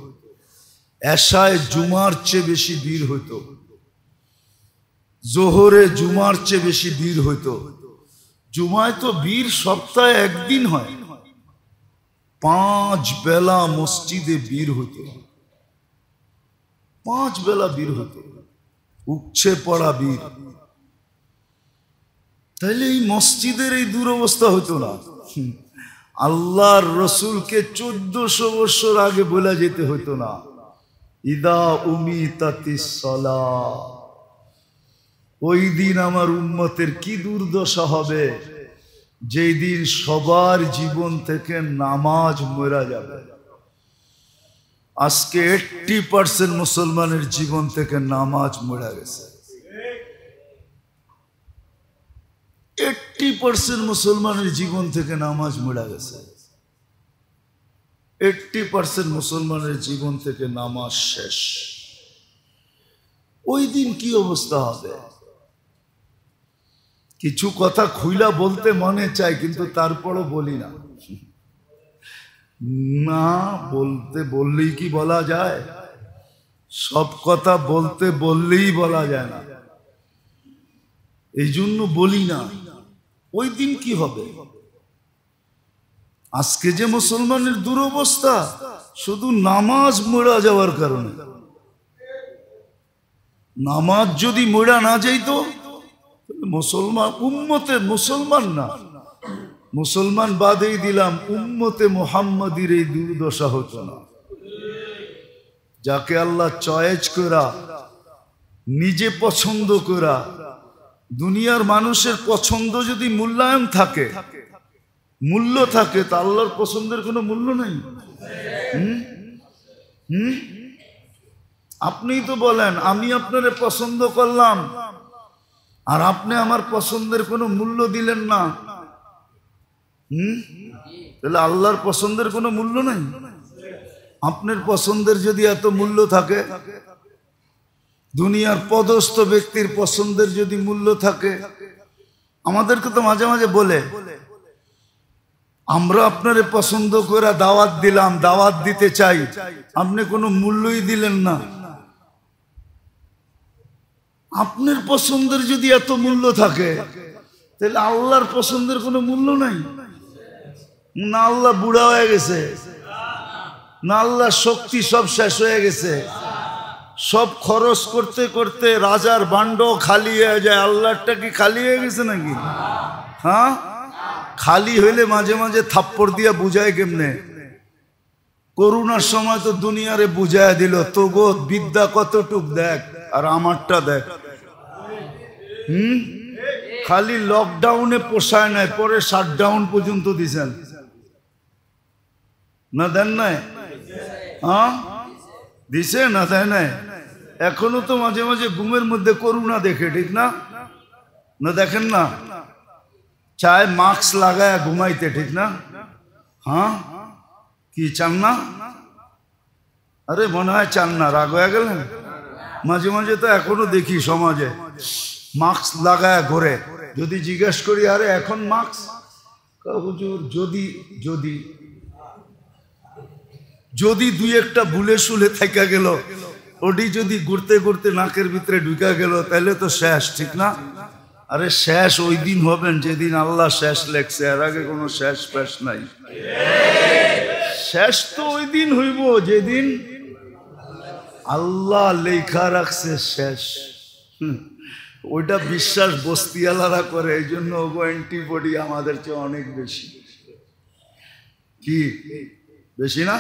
এশায় জুমার চেয়ে বেশি ভিড় হইতো, জোহরে জুমার চেয়ে বেশি ভিড় হইতো। জুমায় তো ভিড় সপ্তাহে একদিন হয়, 5 বেলা মসজিদে ভিড় হইতো, 5 বেলা ভিড় হইতো, উপচে পড়া ভিড়। তাইলে এই মসজিদের এই দুরবস্থা হইতো না। আল্লাহর রসুলকে 1400 বছর আগে বলা যেতে হইতো না, ইদা উমিতাতিস সালাহ। ওই দিন আমার উম্মতের কি দুর্দশা হবে, যেই দিন সবার জীবন থেকে নামাজ মরা যাবে। আজকে 80% মুসলমানের জীবন থেকে নামাজ মরা গেছে। 80% মুসলমানের জীবন থেকে নামাজ মরা গেছে। 80% মুসলমানের জীবন থেকে নামাজ শেষ। ওই দিন কি অবস্থা হবে? কিছু কথা খুইলা বলতে মনে চায়, কিন্তু তারপরও বলি না। না বললেই কি বলা যায়? সব কথা বললেই বলা যায় না, এই জন্য বলি না। ওই দিন কি হবে? আজকে যে মুসলমানের দুরবস্থা, শুধু নামাজ মরা যাওয়ার কারণে। নামাজ যদি মরা না যাইতো, মুসলমান উম্মতে, মুসলমান না, মুসলমান বাদেই দিলাম, উম্মতে মুহাম্মাদির এই দুর্দশা হতো না। যাকে আল্লাহ চয়েস করা, নিজে পছন্দ করা। দুনিয়ার মানুষের পছন্দ যদি মূল্যায়ন থাকে, মূল্য থাকে, তা আল্লাহর পছন্দের কোনো মূল্য নেই। আপনিই তো বলেন, আমি আপনারে পছন্দ করলাম আর আপনি আমার পছন্দের কোনো মূল্য দিলেন না, তাহলে আল্লাহর পছন্দের কোনো মূল্য নেই। আপনার পছন্দের যদি এত মূল্য থাকে, দুনিয়ার পদস্থ ব্যক্তির পছন্দের যদি মূল্য থাকে, আমাদেরকে তো মাঝে মাঝে বলে, আমরা আপনারে পছন্দ করে দাওয়াত দিলাম, দাওয়াত দিতে চাই, আপনি কোনো মূল্যই দিলেন না। আপনার পছন্দের যদি এত মূল্য থাকে, তাহলে আল্লাহর পছন্দের কোনো মূল্য নাই। না আল্লাহ বুড়া হয়ে গেছে, না আল্লাহর শক্তি সব শেষ হয়ে গেছে। সব খরচ করতে করতে রাজার ভাণ্ড খালি হয়ে যায়, আল্লাহরটা কি খালি হয়ে গেছে নাকি? হ্যাঁ, খালি হইলে মাঝে মাঝে থাপ্পড় দিয়া বুঝায় কেমনে? করোনার সময় তো দুনিয়ারে বুঝায় দিল, তো গো বিদ্যা কতটুক দেখ আর আমারটা দেখ। খালি লকডাউনে পোষায় নাই, পরে শাটডাউন পর্যন্ত দিছেন না, দেন নাই? হ্যাঁ, দিছে না তাই না? এখনো তো মাঝে মাঝে ঘুমের মধ্যে করুণা দেখে, ঠিক না? না দেখেন না? চায় মাস্ক লাগায় ঘুমাইতে, ঠিক না? হ্যাঁ, কি চান না? আরে মনে হয় চান না, রাগ হয়ে গেলেন? মাঝে মাঝে তো এখনো দেখি সমাজে মাস্ক লাগায় ঘোরে। যদি জিজ্ঞেস করি আরে এখন মাস্ক, হুজুর যদি যদি যদি দুই একটা ভুলে শুলে থাকা গেল, ওটি যদি ঘুরতে ঘুরতে নাকের ভিতরে ঢুকা গেল, তাহলে তো শেষ, ঠিক না? আরে শেষ ওই দিন হবেন যেদিন আল্লাহ শেষ লেখছে, এর আগে কোনো শেষ ফেস নাই। শেষ তো ওই দিন হইব যেদিন আল্লাহ লেখা রাখছে শেষ। ওইটা বিশ্বাস বস্তিওয়ালারা করে, এই জন্য ওগো অ্যান্টিবডি আমাদের চেয়ে অনেক বেশি। কি বেশি না?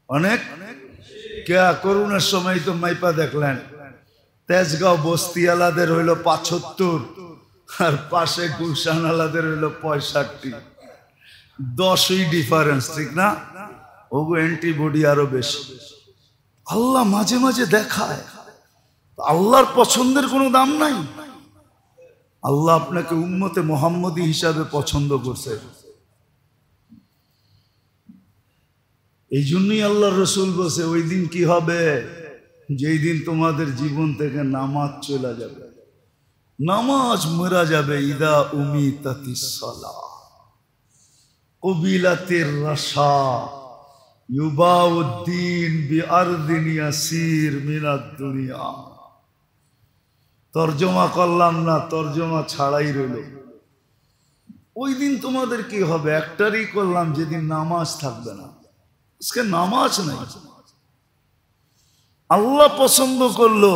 অনেক। কে করোনার সময় তো মাইপা দেখলেন, তেজগাঁও বস্তিওয়ালাদের হইল ৭৫ আর পাশে গুলশানওয়ালাদের হইল ৬৫। 10ই ডিফারেন্স, ঠিক না? ওগো অ্যান্টিবডি আরো বেশি। আল্লাহ মাঝে মাঝে দেখায়, আল্লাহর পছন্দের কোনো দাম নাই। আল্লাহ আপনাকে উম্মতে মুহাম্মদী হিসাবে পছন্দ করছে। এই জন্যই আল্লাহ রসুল বলছে ওই দিন কি হবে, যেই দিন তোমাদের জীবন থেকে নামাজ চলে যাবে, নামাজ মরা যাবে। ইদা উমিতাতিস সালাহ কবিলাতির রাশা ইউবাউদ্দিন বিআরদিন ইয়াসির মিনাদ দুনিয়া। তর্জমা করলাম না, তর্জমা ছাড়াই রইল। ওই দিন তোমাদের কি হবে, একটারই করলাম, যেদিন নামাজ থাকবে না। আজকে নামাজ নাই। আল্লাহ পছন্দ করলো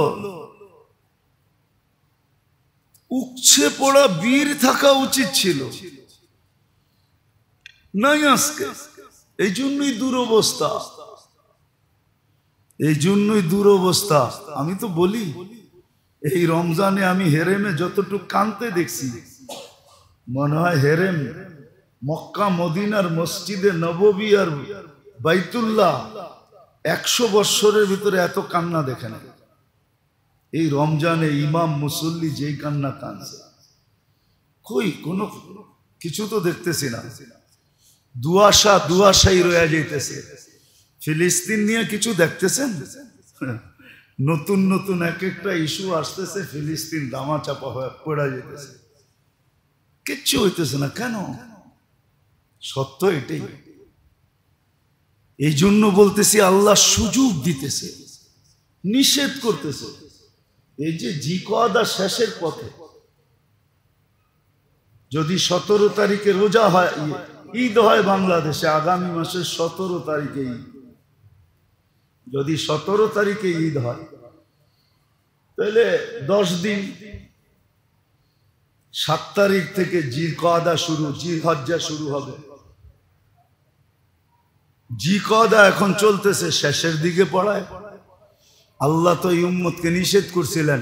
উচ্ছে পড়া বীর থাকা উচিত ছিল, নাই আজকে। এই জন্যই দুরবস্থা, এই জন্যই দুরবস্থা। আমি তো বলি এই রমজানে আমি হেরেমে যতটুকু কানতে দেখছি, মনে হয় হেরেম মক্কা মদিনার মসজিদে নববী আর বাইতুল্লাহ 100 বৎসরের ভিতরে এত কান্না দেখে না। এই রমজানে ইমাম মুসল্লি যেই কান্না কানছে, কই কোনো কিছু তো দেখতেছি না। দুয়াশাই রয়ে যাইতেছে। ফিলিস্তিন নিয়ে কিছু দেখতেছেন? নতুন নতুন এক একটা ইস্যু আসতেছে, ফিলিস্তিন দামা চাপা হয়ে পড়া যেতেছে, কিচ্ছু হইতেছে না। কেন? সত্য এটাই। এই জন্য বলতেছি আল্লাহ সুযোগ দিতেছে, নিষেধ করতেছে। এই যে জিকওয়াদা শেষের পথে, যদি 17 তারিখে রোজা হয়, ঈদ হয় বাংলাদেশে আগামী মাসের 17 তারিখে ঈদ, যদি 17 তারিখে ঈদ হয় তাহলে 10 দিন, 7 তারিখ থেকে জিকওয়াদা শুরু, জিলহজ্জা শুরু হবে। জিকওয়াদা এখন চলতেছে, শেষের দিকে পড়ায়। আল্লাহ তো এই উম্মতকে নিষেধ করছিলেন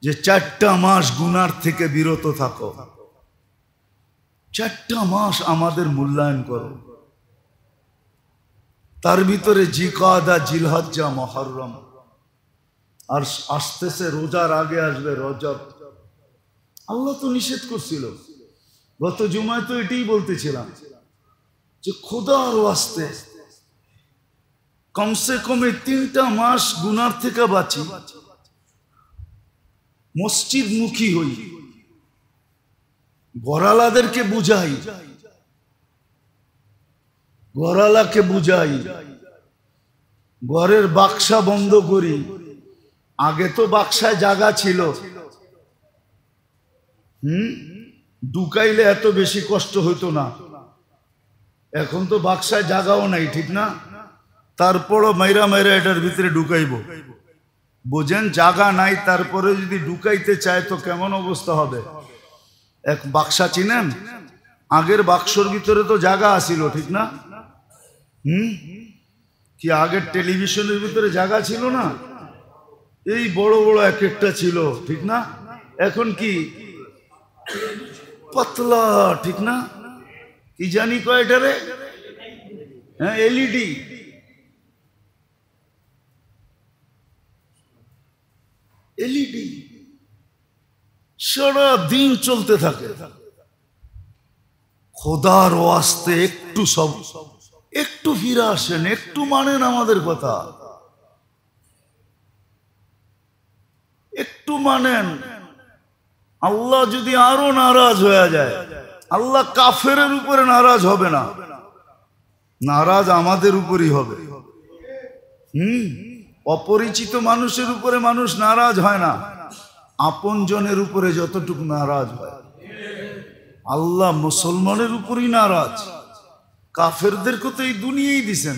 যে 4টা মাস গুনার থেকে বিরত থাকো, 4টা মাস আমাদের মূল্যায়ন করো। তার ভিতরে জিকওয়াদা, জিলহজ্জা, মুহররম, আর আসতেছে রোজার আগে আসবে রজব। আল্লাহ তো নিষেধ করছিল। গত জুমায় তো এটাই বলতেছিলাম যে খোদার ওয়াস্তে কমসে কমে 3টা মাস গুনার থেকে বাঁচি, মসজিদ মুখী হই, গড়ালাদেরকে বুঝাই, গড়ালাকে বুঝাই, ঘরের বাক্সা বন্ধ করি। আগে তো বাক্সায় জায়গা ছিল, ঢুকাইলে এত বেশি কষ্ট হইতো না। এখন তো বাক্সায় জায়গাও নাই, ঠিক না? তারপরও মাইরা মাইরা এটার ভিতরে ঢুকাইব। বোঝেন, জায়গা নাই, তারপরে যদি ঢুকাইতে চায় তো কেমন অবস্থা হবে। এক বাক্সা চিনেন? আগের বাক্সর ভিতরে তো জায়গা আছিল, ঠিক না? কি আগের টেলিভিশনের ভিতরে জায়গা ছিল না? এই বড় বড় এক একটা ছিল, ঠিক না? এখন কি পাতলা, ঠিক না? কি জানি কয়টারে, হ্যাঁ, এলইডি। এলইডি সারা দিন চলতে থাকে। খোদার ওয়াস্তে একটু ফিরে আসেন, একটু মানেন আমাদের কথা, একটু মানেন। আল্লাহ যদি আরো নারাজ হয়ে যায়, আল্লাহ কাফেরের উপরে নারাজ হবে না, নারাজ আমাদের উপরই হবে। অপরিচিত মানুষের উপরে মানুষ নারাজ হয় না, আপন জনের উপরে যতটুকু নারাজ হয়। আল্লাহ মুসলমানের উপরই নারাজ। কাফেরদেরকে তো এই দুনিয়াই দিছেন,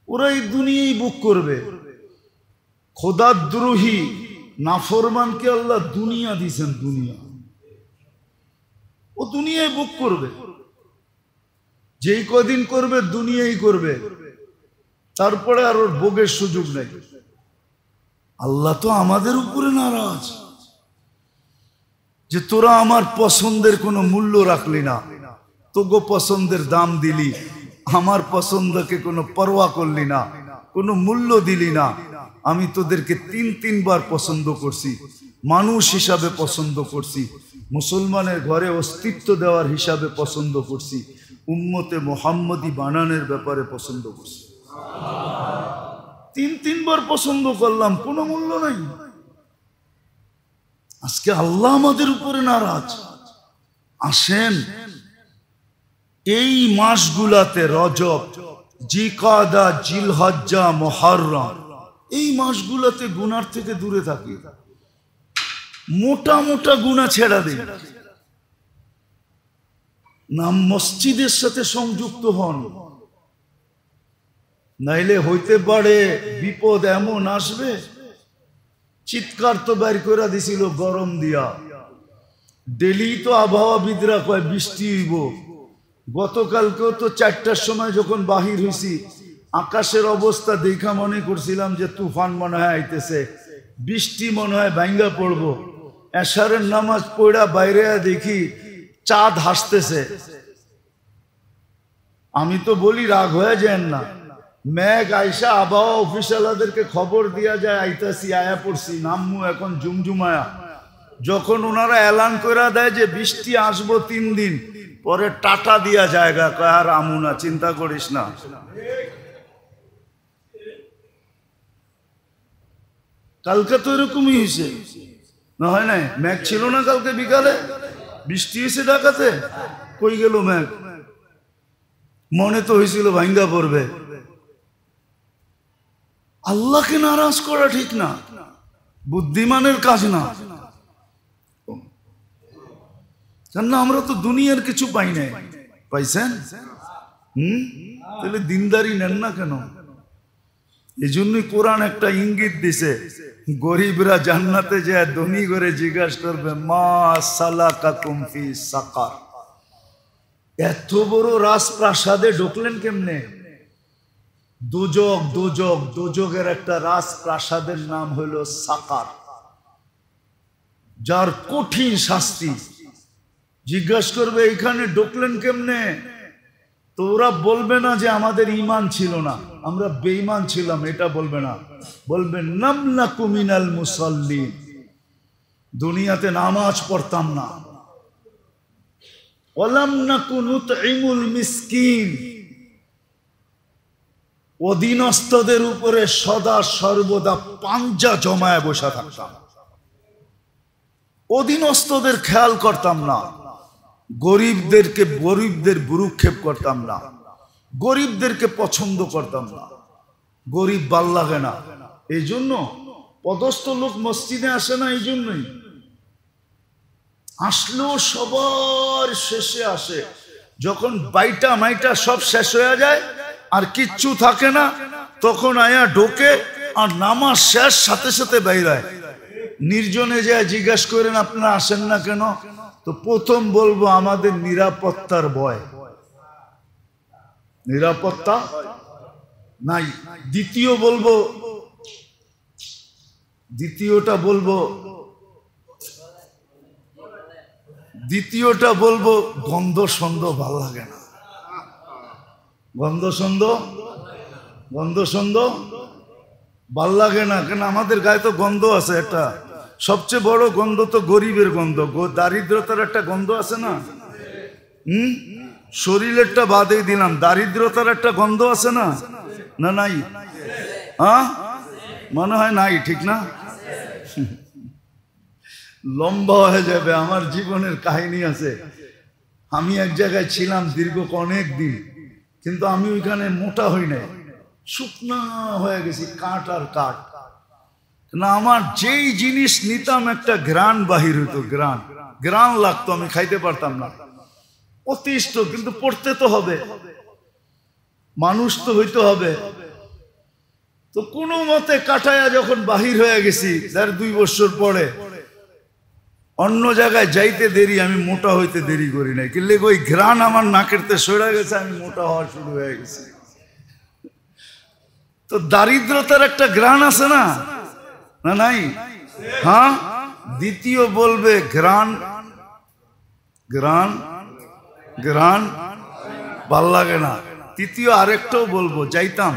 ওরা এই দুনিয়াই বুক করবে। খোদাদ্রোহী নাফরমানকে আল্লাহ দুনিয়া দিছেন, দুনিয়া, ও দুনিয়ায় বুক করবে। যেই কদিন করবে দুনিয়াই করবে, তারপরে আর ওর ভোগের সুযোগ নেই। আল্লাহ তো আমাদের উপরে নারাজ যে তোরা আমার পছন্দের কোনো মূল্য রাখলি না, তোগো পছন্দের দাম দিলি, আমার পছন্দকে কোনো পরোয়া করলি না, কোনো মূল্য দিলি না। আমি তোদেরকে তিনবার পছন্দ করছি, মানুষ হিসাবে পছন্দ করছি, মুসলমানের ঘরে অস্তিত্ব দেওয়ার হিসাবে পছন্দ করছি, উম্মতে মুহাম্মদী বানানোর ব্যাপারে পছন্দ করছি। তিনবার পছন্দ করলাম, কোনো মূল্য নাই। আজকে আল্লাহ আমাদের উপরে নারাজ। আসেন এই মাসগুলাতে, রজব, জিকাদা, জিলহজ্জা, মুহররম, এই মাসগুলাতে গুনার থেকে দূরে থাকি, মোটা মোটা গুনাহ ছেড়া দিন, নাম মসজিদের সাথে সংযুক্ত হন। নাইলে হইতে পারে বিপদ এমন আসবে। চিৎকার তো বের করে দিছিল গরম দিয়া, ডেলি তো আবহাওয়াবিদরা কয় বৃষ্টি হইব। গতকালকেও তো 4টার সময় যখন বাহির হইছি, আকাশের অবস্থা দেখা মনে করছিলাম যে তুফান মনে হয় আইতেছে, বৃষ্টি মনে হয় ভাঙ্গা পড়বো। এশারের নামাজ পড়া বাইরে দেখি চাঁদ হাসতেছে। আমি তো বলি রাগ হয়ে যান না, মেঘ আইসা আবহাওয়া অফিসারদেরকে খবর দিয়া যায় আইতাছি, আয়া পড়ছি, নামমু এখন জুমজুমায়া। যখন ওনারা এলান করে দেয় যে বৃষ্টি আসবো 3 দিন পরে, টাটা দিয়া জায়গা কয় আর আমু না, চিন্তা করিস না। কালকে তো এরকমই হয়েছে, না হয় নাই? মেঘ ছিল না কালকে বিকালে, বৃষ্টি হয়েছে ঢাকাতে, কই গেল মেঘ? মনে তো হয়েছিল ভাঙ্গা পড়বে। আল্লাহকে নারাজ করা ঠিক না, বুদ্ধিমানের কাজ না। কেননা আমরা তো দুনিয়ার কিছু পাই নাই, পাইছেন? তাহলে দিনদারি নেন না কেন? এই জন্যই কোরআন একটা ইঙ্গিত দিছে, গরিবরা জান্নাতে যায় ধনী করে জিজ্ঞাসা করবে মা সালাকাকুম ফি সাকার। এত বড় রাজপ্রাসাদে ঢুকলেন কেমনে? দোজখের একটা রাজপ্রাসাদের নাম হলো সাকার, যার কঠিন শাস্তি। জিজ্ঞাসা করবে এখানে ঢুকলেন কেমনে? তো ওরা বলবে না যে আমাদের ঈমান ছিল না, আমরা বেঈমান ছিলাম, এটা বলবে না। বলবে নামলাকু মিনাল মুসাল্লিন, দুনিয়াতে নামাজ পড়তাম না। ওয়ালাম নাকু নুতঈমুল মিসকিন, অধীনস্থদের উপরে সদা সর্বদা পাঞ্জা জমায় বসে থাকতাম, অধীনস্থদের খেয়াল করতাম না, গরিবদের ভ্রুক্ষেপ করতাম না, গরিবদেরকে পছন্দ করতাম না। গরিব ভাল লাগে না, এই জন্য পদস্থ লোক মসজিদে আসে না। এই জন্যই আসলেও সবার শেষে আসে, যখন বাইটা মাইটা সব শেষ হয়ে যায় আর কিচ্ছু থাকে না, তখন আয়া ঢোকে আর নামাজ শেষ সাথে সাথে বাইরায়। নির্জনে যায় জিজ্ঞাসা করেন আপনারা আসেন না কেন? তো প্রথম বলবো আমাদের নিরাপত্তার ভয়, নিরাপত্তা নাই। দ্বিতীয়টা বলবো গন্ধ সন্দ ভাল লাগে না, গন্ধ সন্দ ভাল লাগে না কেন? আমাদের গায়ে তো গন্ধ আছে একটা, সবচেয়ে বড় গন্ধ তো গরিবের গন্ধ, দারিদ্রতার একটা গন্ধ আছে না? শরীরেরটা বাদেই দিলাম, দারিদ্রতার একটা গন্ধ আছে না? না নাই? হ্যাঁ, মনে হয় নাই, ঠিক না? লম্বা হয়ে যাবে, আমার জীবনের কাহিনী আছে। আমি এক জায়গায় ছিলাম দীর্ঘ অনেক দিন, কিন্তু আমি ওইখানে মোটা হই নাই, শুকনা হয়ে গেছি, কাঠ আর কাঠ না। আমার যেই জিনিস নিতাম একটা ঘ্রাণ বাহির হইতো, ঘ্রাণ লাগতো, আমি খাইতে পারতাম না, অতিষ্ঠ। কিন্তু পড়তে তো হবে, মানুষ তো হইতে হবে। তো কোনো মতে কাটায়া যখন বাহির হয়ে গেছি, তার 2 বছর পরে অন্য জায়গায় যাইতে দেরি, আমি মোটা হইতে দেরি করি নাই, কিন্তু ওই ঘ্রাণ আমার নাকেরতে সরে গেছে, আমি মোটা হওয়া শুরু হয়ে গেছে। তো দারিদ্রতার একটা ঘ্রাণ আছে না? না নাই? হ্যাঁ, দ্বিতীয় বলবে ঘ্রাণ, ঘ্রাণ, ঘ্রাণ ভাল লাগে না। তৃতীয় আরেকটাও বলবো, যাইতাম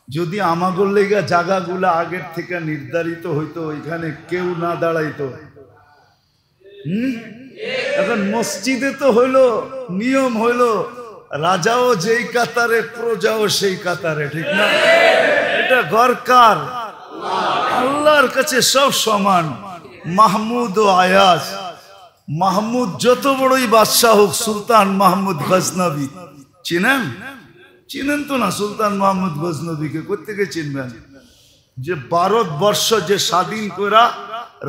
যদি আমাগোর লেগা জায়গাগুলা আগের থেকে নির্ধারিত হইতো, ওইখানে কেউ না দাঁড়াইতো। এখন মসজিদে তো হইলো, নিয়ম হইলো রাজাও যেই কাতারে, প্রজাও সেই কাতারে, ঠিক না? এটা ঘরকার, আল্লাহর কাছে সব সমান। মাহমুদ ও আয়াস, মাহমুদ যত বড়ই বাদশাহ হোক, সুলতান মাহমুদ গজনবী চিনেন? চিনেন তো না? সুলতান মাহমুদ গজনবীকে কোত্থেকে চিনবেন? যে ভারতবর্ষ যে স্বাধীন করা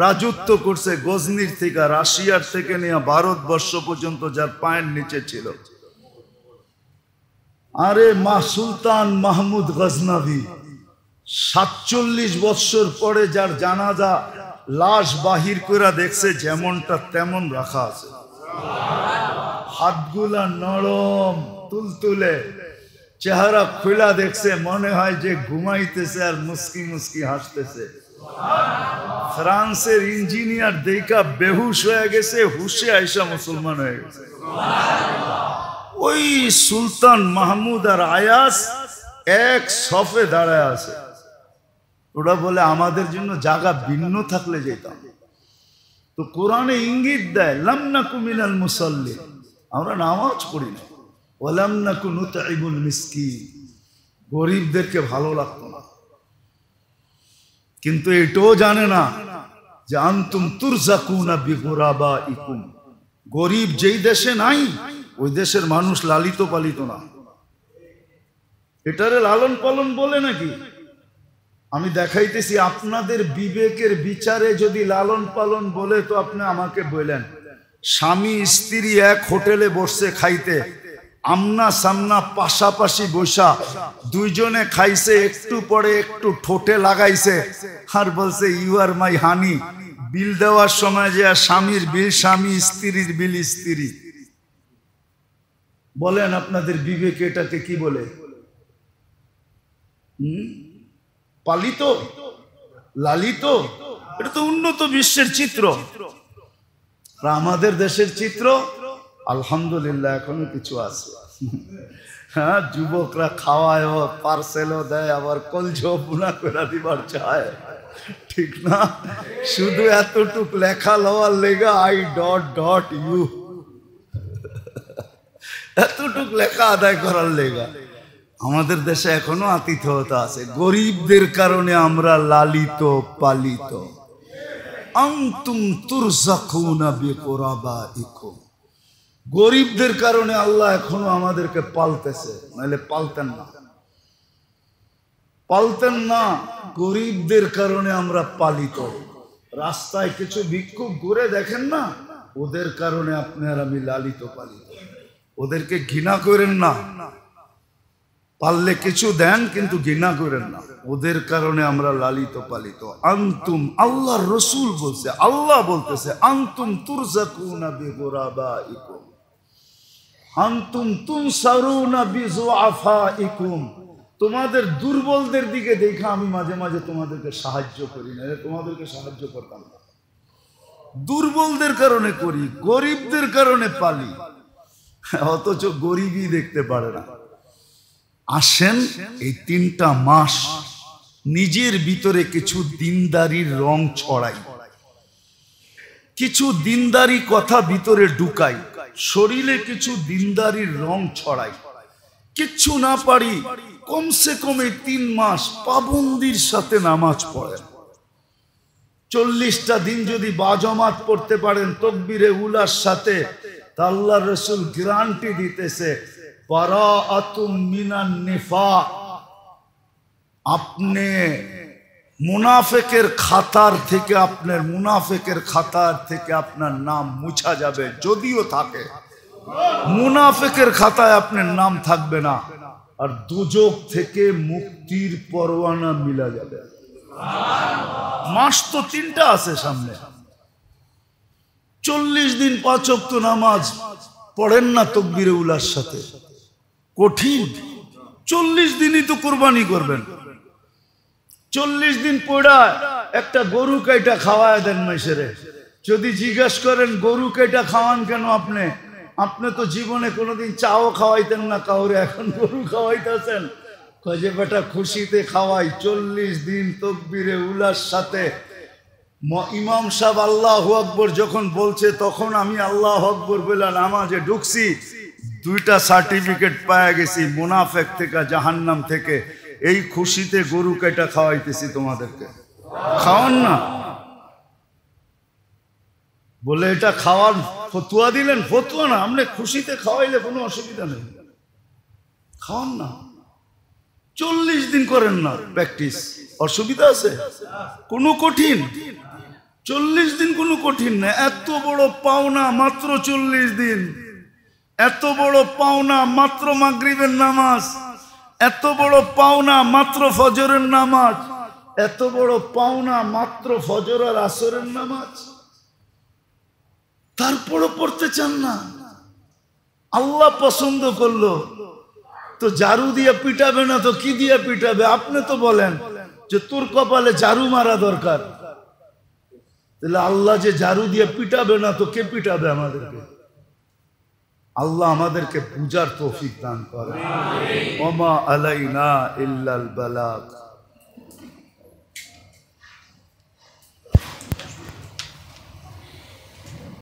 রাজত্ব করছে, গজনির থেকে, রাশিয়ার থেকে নিয়ে ভারতবর্ষ পর্যন্ত, যার পায়ের নিচে ছিল। আরে মা সুলতান মাহমুদ গজনবী 47 বছর পরে যার জানাজা লাশ বাহির করে দেখছে, যেমনটা তেমন রাখা আছে, হাতগুলা নরম তুলতুলে, চেহারা খোলা দেখছে, মনে হয় যে ঘুমাইতেছে আর মুস্কি মুস্কি হাসতেছে। ফ্রান্সের ইঞ্জিনিয়ার দেখা বেহুশ হয়ে গেছে, হুশে আইসা মুসলমান হয়ে গেছে। ওই সুলতান মাহমুদ আর আয়াস এক সফে দাঁড়ায় আছে। ওরা বলে আমাদের জন্য জায়গা ভিন্ন থাকলে যেতাম। তো কোরআনে ইঙ্গিত দেয়, লাম নাকু মিনাল মুসাল্লিন, আমরা নামাজ পড়ি না। ওয়ালাম নাকু নুতঈমুল মিসকিন, গরিবদেরকে ভালো লাগতো না। কিন্তু এটাও জানে না যে আনতুম তুরজাকুনা বিগুরাবাইকুম, গরিব যেই দেশে নাই, ওই দেশের মানুষ লালিত পালিত না। এটারে লালন পালন বলে নাকি? আমি দেখাইতেছি, আপনাদের বিবেকের বিচারে যদি লালন পালন বলে, তো আপনি আমাকে বলেন, স্বামী স্ত্রী এক হোটেলে বসছে খাইতে, আমনা সামনা পাশাপাশি বসা, দুইজনে খাইছে, একটু পরে একটু ঠোঁটে লাগাইছে, আর বলছে ইউ আর মাই হানি। বিল দেওয়ার সময় যে স্বামীর বিল স্বামী, স্ত্রীর বিল স্ত্রী। বলেন আপনাদের বিবেকে এটাকে কি বলে? পালিত, লালিত? এটা তো উন্নত বিশ্বের চিত্র। আর আমাদের দেশের চিত্র আলহামদুলিল্লাহ এখনো কিছু আছে। হ্যাঁ, যুবকরা খাওয়ায়, পার্সেলও দেয়, আবার কলজো বুনা করে দিবার চায়, ঠিক না? শুধু এতটুক লেখা লওয়ার লেগা I.ইউ, এতটুক লেখা আদায় করার লেগা। আমাদের দেশে এখনো আতিথ্যতা আছে। গরিবদের কারণে আমরা লালিত পালিত। আনতুম তুরজাকুনা বিকুরাবাইকুম, গরিবদের কারণে আল্লাহ এখনো আমাদেরকে পালতেছে, নাহলে পালতেন না, পালতেন না। গরিবদের কারণে আমরা পালিত। রাস্তায় কিছু ভিক্ষুক ঘুরে দেখেন না, ওদের কারণে আপনি আর আমি লালিত পালিত। ওদেরকে ঘৃণা করেন না, পারলে কিছু দেন, কিন্তু ঘৃণা করেন না, ওদের কারণে আমরা লালিত পালিত। আনতুম, আল্লাহর রাসূল বলছে, আল্লাহ বলতেছে, আনতুম তুরজাকুনা বিগুরাবাইকুম, আনতুম তুনসারুনা বিযুআফাইকুম, তোমাদের দুর্বলদের দিকে দেখা আমি মাঝে মাঝে তোমাদেরকে সাহায্য করি না, তোমাদেরকে সাহায্য করতাম না। দুর্বলদের কারণে করি, গরিবদের কারণে পালি, অথচ গরিবই দেখতে পারে না। আসেন এই 3টা মাস নিজের ভিতরে কিছু দিনদারির রং ছড়াই, কিছু দিনদারি কথা ভিতরে ঢুকাই, শরীরে কিছু দিনদারির রং ছড়াই। কিচ্ছু না পারি, কমসে কমে 3 মাস পাবন্দির সাথে নামাজ পড়েন। 40টা দিন যদি বাজমাত পড়তে পারেন তাকবীরে উলার সাথে, তা আল্লাহর রাসূল গ্যারান্টি দিতেছে বারাআতুম মিনান নিফাক, আপনি মুনাফিকের খাতার থেকে, আপনার মুনাফিকের খাতার থেকে আপনার নাম মুছা যাবে। যদিও থাকে, মুনাফিকের খাতায় আপনার নাম থাকবে না, আর দুজক থেকে মুক্তির পরোয়ানা মিলা যাবে। মাস তো 3টা আছে সামনে। 40 দিন 5 ওয়াক্ত নামাজ পড়েন না তাকবীরে উলার সাথে, কঠিন। 40 দিনই তো কুরবানি করবেন। 40 দিন পড়া একটা গরু কাইটা খাওয়ায় দেন মাইসেরে। যদি জিজ্ঞেস করেন গরু কাইটা খাওয়ান কেন আপনি, আপনি তো জীবনে কোনোদিন চাও খাওয়াইতেন না কাউরে, এখন গরু খাওয়াইতেছেন। কয় যে বেটা খুশিতে খাওয়াই। 40 দিন তাকবীরে উলার সাথে ইমাম সাহেব আল্লাহু আকবার যখন বলছে, তখন আমি আল্লাহু আকবার বলে নামাজে ঢুকছি। 2টা সার্টিফিকেট পাওয়া গেছি মুনাফিক থেকে, জাহান্নাম থেকে। এই খুশিতে গরু কাটা খাওয়াইতেছি তোমাদেরকে। খাওয়ান না বলে এটা খাওয়ার ফতুয়া দিলেন। ফতুয়া না, আপনি খুশিতে খাওয়াইলে কোনো অসুবিধা নেই, খাওয়ান না। 40 দিন করেন না প্র্যাকটিস, অসুবিধা আছে? কোনো কঠিন? 40 দিন কোনো কঠিন না। এত বড় পাওনা মাত্র 40 দিন, এত বড় পাওনা মাত্র মাগরিবের নামাজ, এত বড় পাওনা মাত্র ফজরের নামাজ, এত বড় পাওনা মাত্র ফজর আর আসরের নামাজ। তারপরও পড়তে চান না? আল্লাহ পছন্দ করলো তো ঝাড়ু দিয়ে পিটাবে না তো কি দিয়ে পিটাবে? আপনি তো বলেন যে তোর কপালে ঝাড়ু মারা দরকার, তাহলে আল্লাহ যে ঝাড়ু দিয়ে পিটাবে না তো কে পিটাবে আমাদেরকে? আল্লাহ আমাদেরকে বুঝার তৌফিক দান করে। ওমা আলাইনা ইল্লাল বালাগ।